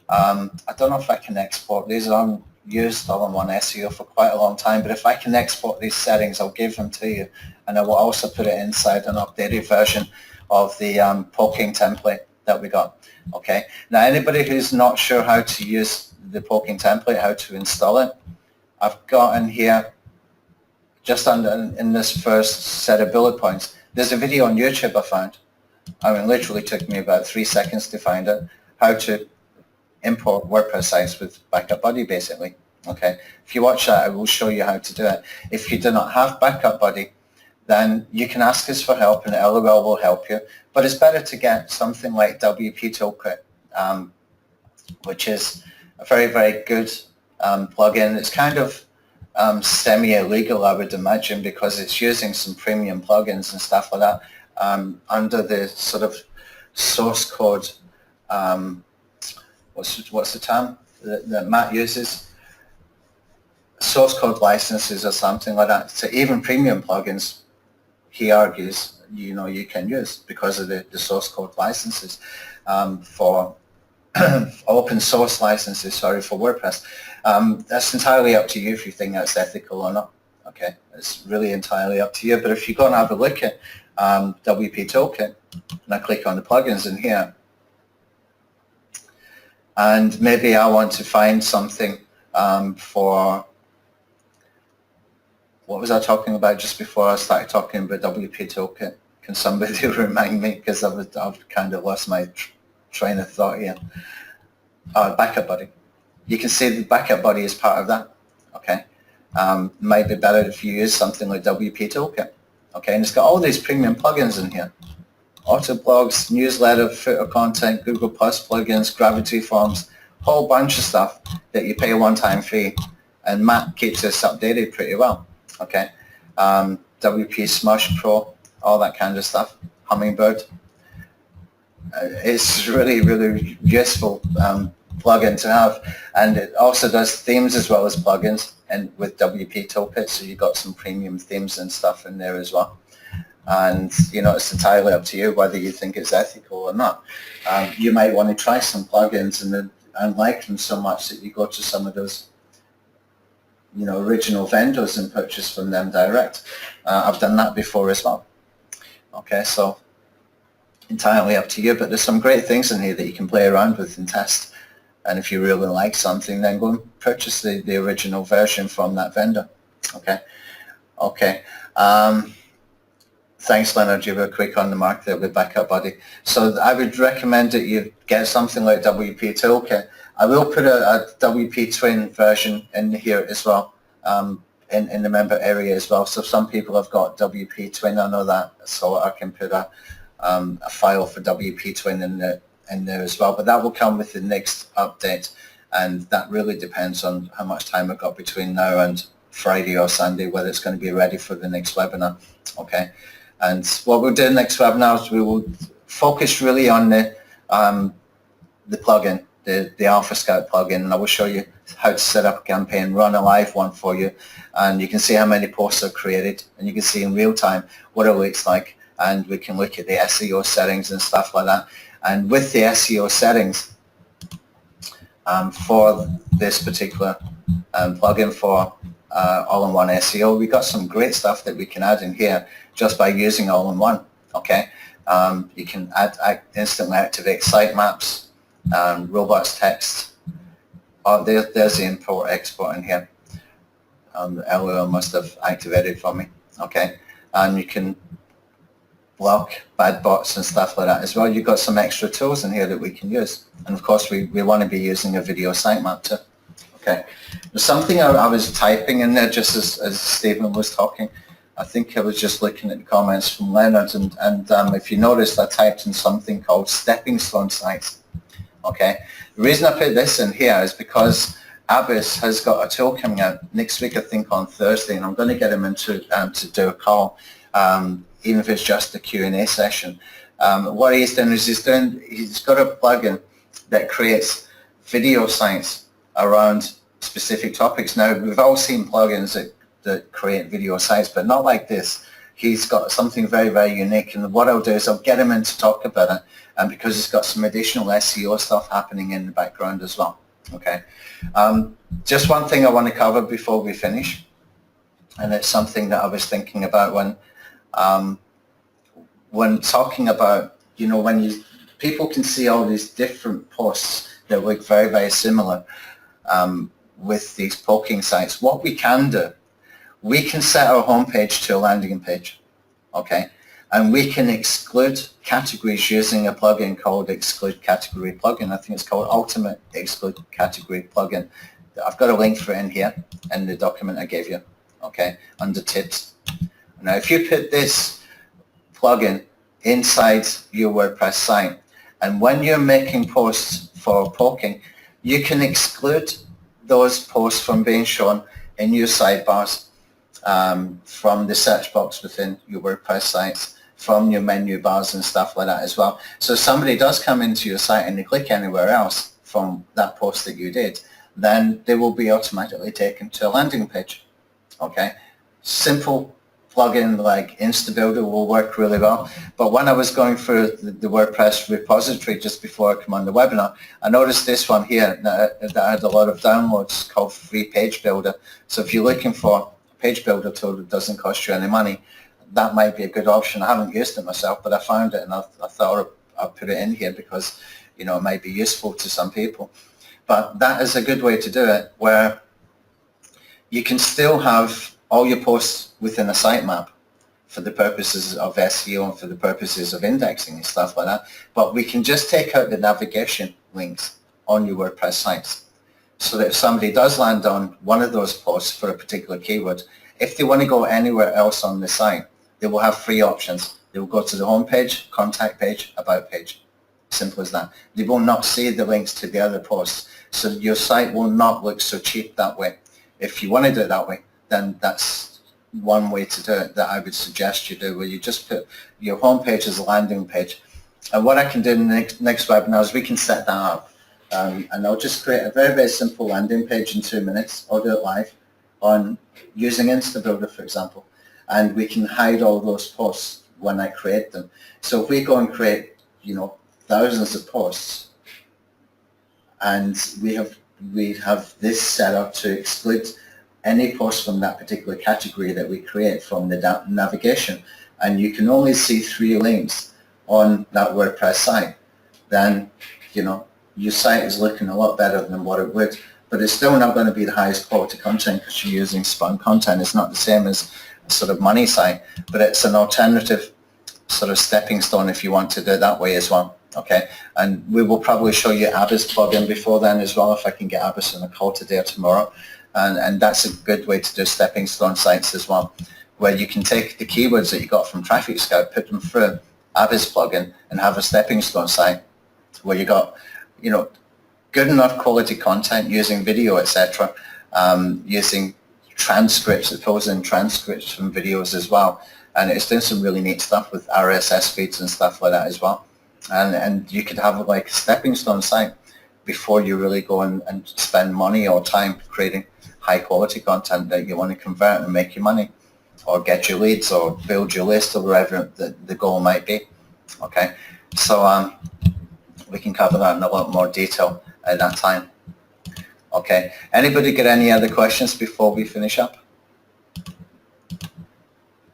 I don't know if I can export these. I've used all-in-one SEO for quite a long time, but if I can export these settings, I'll give them to you, and I will also put it inside an updated version of the poking template that we got. Okay, now anybody who's not sure how to use the poking template, how to install it, I've got in here, just in this first set of bullet points, there's a video on YouTube I found. I mean, literally took me about 3 seconds to find it, how to import WordPress sites with Backup Buddy, basically. Okay, if you watch that, I will show you how to do it. If you do not have Backup Buddy, then you can ask us for help, and LOL will help you. But it's better to get something like WP Toolkit, which is a very, very good plugin. It's kind of semi-illegal, I would imagine, because it's using some premium plugins and stuff like that under the sort of source code. What's the term that Matt uses? Source code licenses or something like that. So even premium plugins, he argues, you can use because of the source code licenses for open source licenses, for WordPress. That's entirely up to you if you think that's ethical or not. Okay, it's really entirely up to you. But if you go and have a look at WP Toolkit, and I click on the plugins in here, and maybe I want to find something for, what was I talking about just before I started talking about WP Toolkit? Can somebody remind me, because I've kind of lost my train of thought here. Backup Buddy. You can see the Backup Buddy is part of that. Okay, might be better if you use something like WP Toolkit. Okay, and it's got all these premium plugins in here: auto blogs, newsletter, footer content, Google Plus plugins, gravity forms, whole bunch of stuff that you pay a one-time fee, and Matt keeps this updated pretty well. Okay, WP Smush Pro, all that kind of stuff, Hummingbird. It's really, really useful plugin to have, and it also does themes as well as plugins, and with WP Toolkit, so you've got some premium themes and stuff in there as well. And, it's entirely up to you whether you think it's ethical or not. You might want to try some plugins and like them so much that you go to some of those, original vendors and purchase from them direct. I've done that before as well. Okay, so entirely up to you, but there's some great things in here that you can play around with and test. And if you really like something, then go and purchase the original version from that vendor. Okay. Thanks, Leonard. You were quick on the mark there with backup, buddy. So I would recommend that you get something like WP Toolkit. I will put a WP Twin version in here as well, in the member area as well. So some people have got WP Twin, I know that, so I can put a file for WP Twin in there as well. But that will come with the next update, and that really depends on how much time I've got between now and Friday or Sunday, whether it's going to be ready for the next webinar. Okay. And what we'll do next webinar is we will focus really on the plugin, the Alpha Scout plugin, and I will show you how to set up a campaign, run a live one for you, and you can see how many posts are created, and you can see in real time what it looks like, and we can look at the SEO settings and stuff like that. And with the SEO settings for this particular plugin for all-in-one SEO, we got some great stuff that we can add in here just by using all-in-one. Okay, you can instantly activate sitemaps, robots text. Oh, there's the import export in here. LOL must have activated for me. Okay, and you can block bad bots and stuff like that as well. You've got some extra tools in here that we can use, and of course we want to be using a video sitemap too. Okay, there's something I was typing in there just as Stephen was talking. I think I was just looking at the comments from Leonard, and if you noticed, I typed in something called stepping stone sites. Okay, the reason I put this in here is because Abbas has got a tool coming out next week, I think on Thursday, and I'm going to get him into to do a call, even if it's just a Q&A session. What he's doing is he's got a plugin that creates video sites around specific topics. Now, we've all seen plugins that create video sites, but not like this. He's got something very, very unique, and what I'll do is I'll get him in to talk about it, and because he's got some additional SEO stuff happening in the background as well. Okay, just one thing I want to cover before we finish, and it's something that I was thinking about when talking about, when people can see all these different posts that look very, very similar with these poking sites. What we can do, we can set our homepage to a landing page, okay? And we can exclude categories using a plugin called Exclude Category plugin. I think it's called Ultimate Exclude Category plugin. I've got a link for it in here in the document I gave you, okay, under tips. Now, if you put this plugin inside your WordPress site, and when you're making posts for poking, you can exclude those posts from being shown in your sidebars, from the search box within your WordPress sites, from your menu bars and stuff like that as well. So if somebody does come into your site and they click anywhere else from that post that you did, then they will be automatically taken to a landing page. Okay, simple plugin like InstaBuilder will work really well. But when I was going through the WordPress repository just before I come on the webinar, I noticed this one here that had a lot of downloads called Free Page Builder. So if you're looking for a page builder tool that doesn't cost you any money, that might be a good option. I haven't used it myself, but I found it, and I thought I'd put it in here because, it might be useful to some people. But that is a good way to do it, where you can still have all your posts within a sitemap for the purposes of SEO and for the purposes of indexing and stuff like that. But we can just take out the navigation links on your WordPress sites, so that if somebody does land on one of those posts for a particular keyword, if they want to go anywhere else on the site, they will have three options. They will go to the home page, contact page, about page. Simple as that. They will not see the links to the other posts. So your site will not look so cheap that way. If you want to do it that way, then that's one way to do it that I would suggest you do, where you just put your home page as a landing page. And what I can do in the next webinar is we can set that up. And I'll just create a very, very simple landing page in 2 minutes. I'll do it live on using InstaBuilder, for example. And we can hide all those posts when I create them. So if we go and create, thousands of posts, and we have this set up to exclude any post from that particular category that we create from the navigation, and you can only see 3 links on that WordPress site, then your site is looking a lot better than what it would. But it's still not going to be the highest quality content because you're using spam content. It's not the same as a sort of money site, but it's an alternative sort of stepping stone if you want to do it that way as well. Okay, and we will probably show you Abbas plugin before then as well, if I can get Abbas on a call today or tomorrow. And that's a good way to do stepping stone sites as well, where you can take the keywords that you got from Traffic Scout, put them through Abbas plugin, and have a stepping stone site where you got, good enough quality content using video, etc., using transcripts, it pulls in transcripts from videos as well, and it's doing some really neat stuff with RSS feeds and stuff like that as well. And you could have like a stepping stone site before you really go and spend money or time creating high quality content that you want to convert and make your money, or get your leads, or build your list, or wherever the goal might be. Okay, so we can cover that in a lot more detail at that time. Okay, anybody got any other questions before we finish up?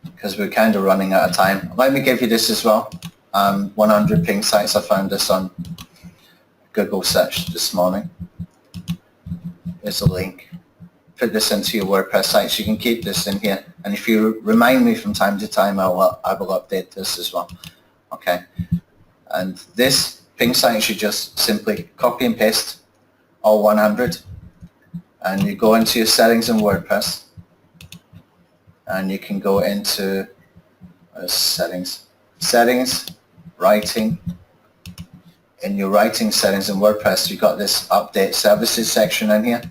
Because we're kind of running out of time. Let me give you this as well. 100 ping sites. I found this on Google search this morning. There's a link. Put this into your WordPress site, so you can keep this in here. And if you remind me from time to time, I will update this as well. Okay. And this ping site, you just simply copy and paste all 100, and you go into your settings in WordPress, and you can go into settings, writing. In your writing settings in WordPress, you've got this update services section in here.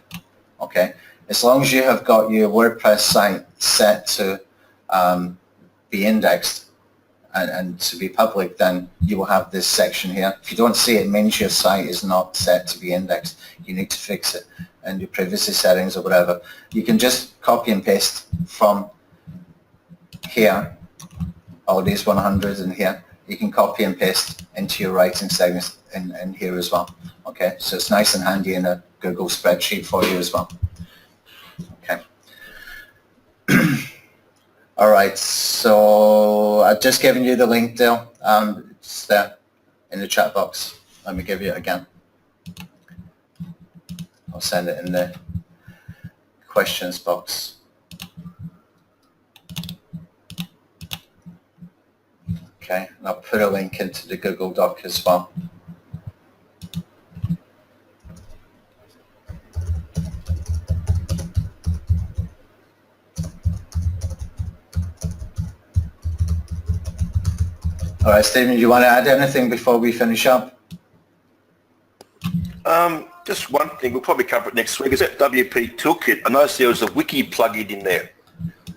Okay, as long as you have got your WordPress site set to be indexed and to be public, then you will have this section here. If you don't see it, it means your site is not set to be indexed. You need to fix it in your privacy settings or whatever. You can just copy and paste from here, all these 100 in here. You can copy and paste into your writing settings in here as well. Okay, so it's nice and handy in a Google spreadsheet for you as well. Okay. All right, so I've just given you the link, Dale. It's there in the chat box. Let me give you it again. I'll send it in the questions box. Okay, and I'll put a link into the Google Doc as well. All right, Stephen, do you want to add anything before we finish up? Just one thing, we'll probably cover it next week, is that WP Toolkit. I noticed there was a wiki plugin in there.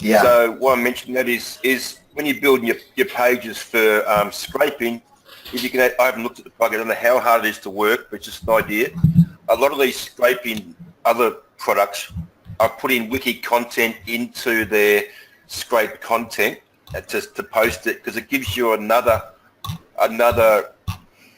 Yeah. So why I'm mentioning that is when you're building your pages for scraping, if you can, I haven't looked at the plugin, I don't know how hard it is to work, but it's just an idea. A lot of these scraping other products are putting wiki content into their scrape content just to post it, because it gives you another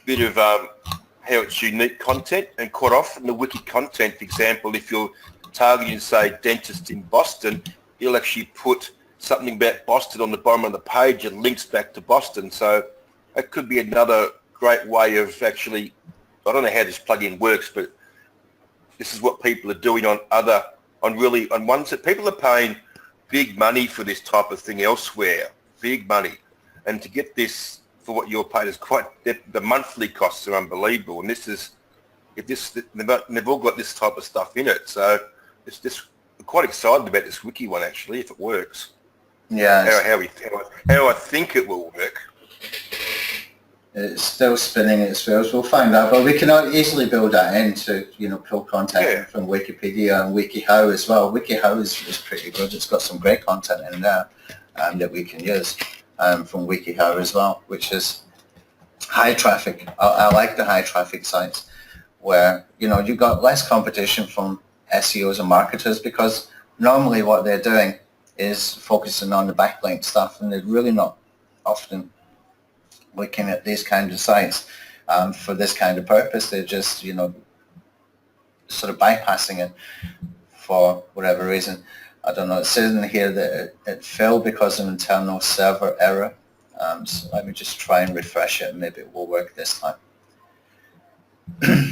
bit of how it's unique content. And quite often the wiki content, for example, if you're targeting, say, dentist in Boston, you'll actually put something about Boston on the bottom of the page and links back to Boston. So it could be another great way of actually, I don't know how this plugin works, but this is what people are doing on ones that people are paying big money for this type of thing elsewhere, big money. And to get this for what you're paid is the monthly costs are unbelievable. And they've all got this type of stuff in it. So it's just, I'm quite excited about this wiki one actually, if it works. Yeah. How I think it will work. It's still spinning its wheels. We'll find out, but we can easily build that into, pull content from Wikipedia and WikiHow as well. WikiHow is pretty good. It's got some great content in there that we can use from WikiHow as well, which is high traffic. I like the high traffic sites where, you've got less competition from SEOs and marketers, because normally what they're doing is focusing on the backlink stuff, and they're really not often looking at these kind of sites for this kind of purpose. They're just, you know, sort of bypassing it for whatever reason. I don't know. It says in here that it failed because of internal server error. So let me just try and refresh it, and maybe it will work this time.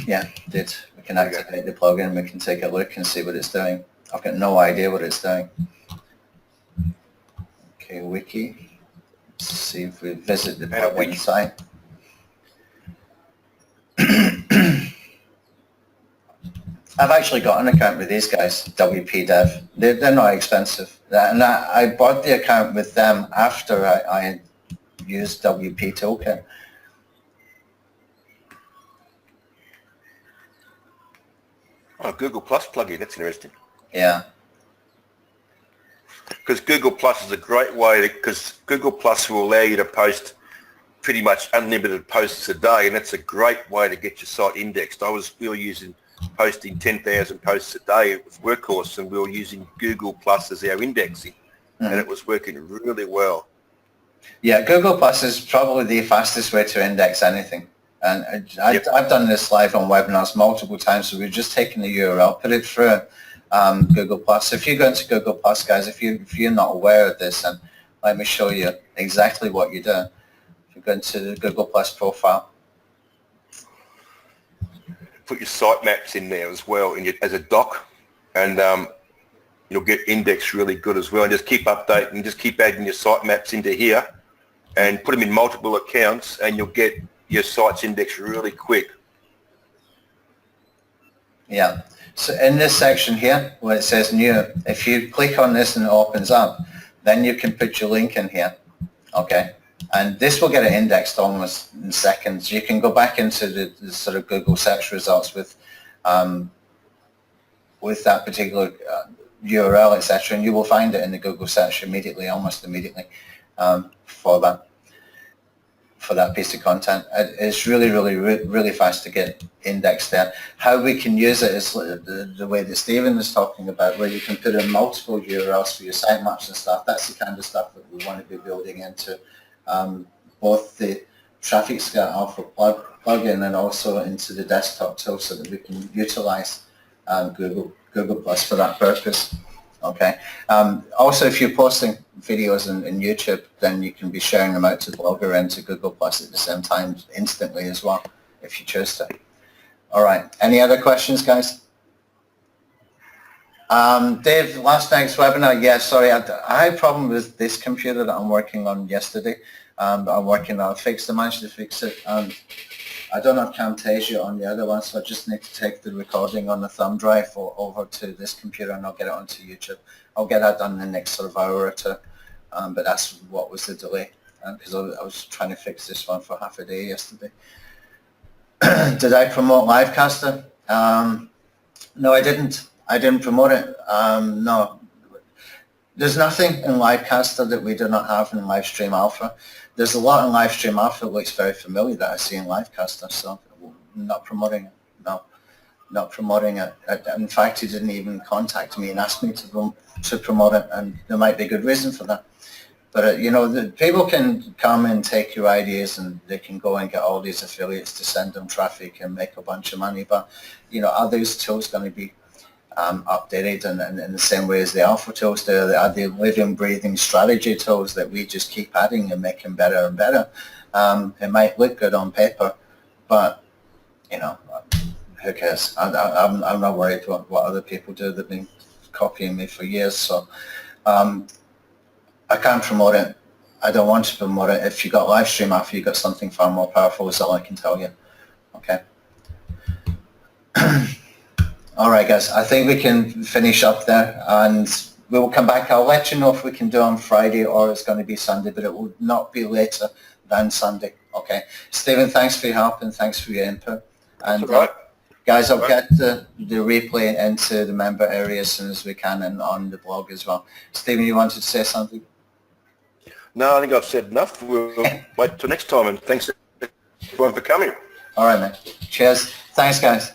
Yeah, it did. We can activate the plugin. We can take a look and see what it's doing. I've got no idea what it's doing. Okay, wiki. Let's see if we visit the plugin site. I've actually got an account with these guys, WP Dev. They're not expensive. And I bought the account with them after I had used WP Toolkit. Oh, Google Plus plugin, that's interesting. Yeah. Because Google Plus is a great way, because Google Plus will allow you to post pretty much unlimited posts a day, and that's a great way to get your site indexed. We were using posting 10,000 posts a day with Workhorse, and we were using Google Plus as our indexing, and it was working really well. Yeah, Google Plus is probably the fastest way to index anything. And I've done this live on webinars multiple times, so we've just taken the URL, put it through Google Plus. If you go into Google Plus, guys, if you're not aware of this, and let me show you exactly what you do. If you go into the Google Plus profile, put your sitemaps in there as well as a doc, and you'll get indexed really good as well. And just keep updating, just keep adding your sitemaps into here, and put them in multiple accounts, and you'll get your site's indexed really quick. Yeah. So in this section here, where it says new, if you click on this and it opens up, then you can put your link in here. Okay. And this will get it indexed almost in seconds. You can go back into the sort of Google search results with that particular URL, etc., and you will find it in the Google search immediately, almost immediately, for that piece of content. It's really fast to get indexed there. How we can use it is the way that Stephen was talking about, where you can put in multiple URLs for your sitemaps and stuff. That's the kind of stuff that we want to be building into both the Traffic Scout Alpha plugin and also into the desktop tool, so that we can utilize Google Plus for that purpose. Okay. Also, if you're posting videos in YouTube, then you can be sharing them out to the blogger and to Google Plus at the same time instantly as well, if you choose to. All right. Any other questions, guys? Dave, last night's webinar, yeah, sorry, I had a problem with this computer that I'm working on yesterday. I'm working on a fix. I managed to fix it. I don't have Camtasia on the other one, so I just need to take the recording on the thumb drive over to this computer, and I'll get it onto YouTube. I'll get that done in the next sort of hour or two, but that's what was the delay, because I was trying to fix this one for half a day yesterday. Did I promote Livecaster? No, I didn't. I didn't promote it. No. There's nothing in Livecaster that we do not have in Livestream Alpha. There's a lot in Livestream Alpha that looks very familiar that I see in Livecaster, so I'm not promoting it. No, not promoting it. In fact, he didn't even contact me and ask me to promote it, and there might be a good reason for that. But, you know, people can come and take your ideas, and they can go and get all these affiliates to send them traffic and make a bunch of money. But, you know, are those tools going to be updated in the same way as the alpha tools do? They are the living, breathing strategy tools that we just keep adding and making better and better. It might look good on paper, but, you know, who cares? I'm not worried what other people do. They've been copying me for years, so I can't promote it. I don't want to promote it. If you got Livestream Alpha, you got something far more powerful, is all I can tell you. Okay. All right, guys, I think we can finish up there, and we will come back. I'll let you know if we can do it on Friday or it's going to be Sunday, but it will not be later than Sunday. Okay. Stephen, thanks for your help and thanks for your input. And guys, I'll get the replay into the member area as soon as we can, and on the blog as well. Stephen, you wanted to say something? No, I think I've said enough. We'll wait till next time, and thanks everyone for coming. All right, man. Cheers. Thanks, guys.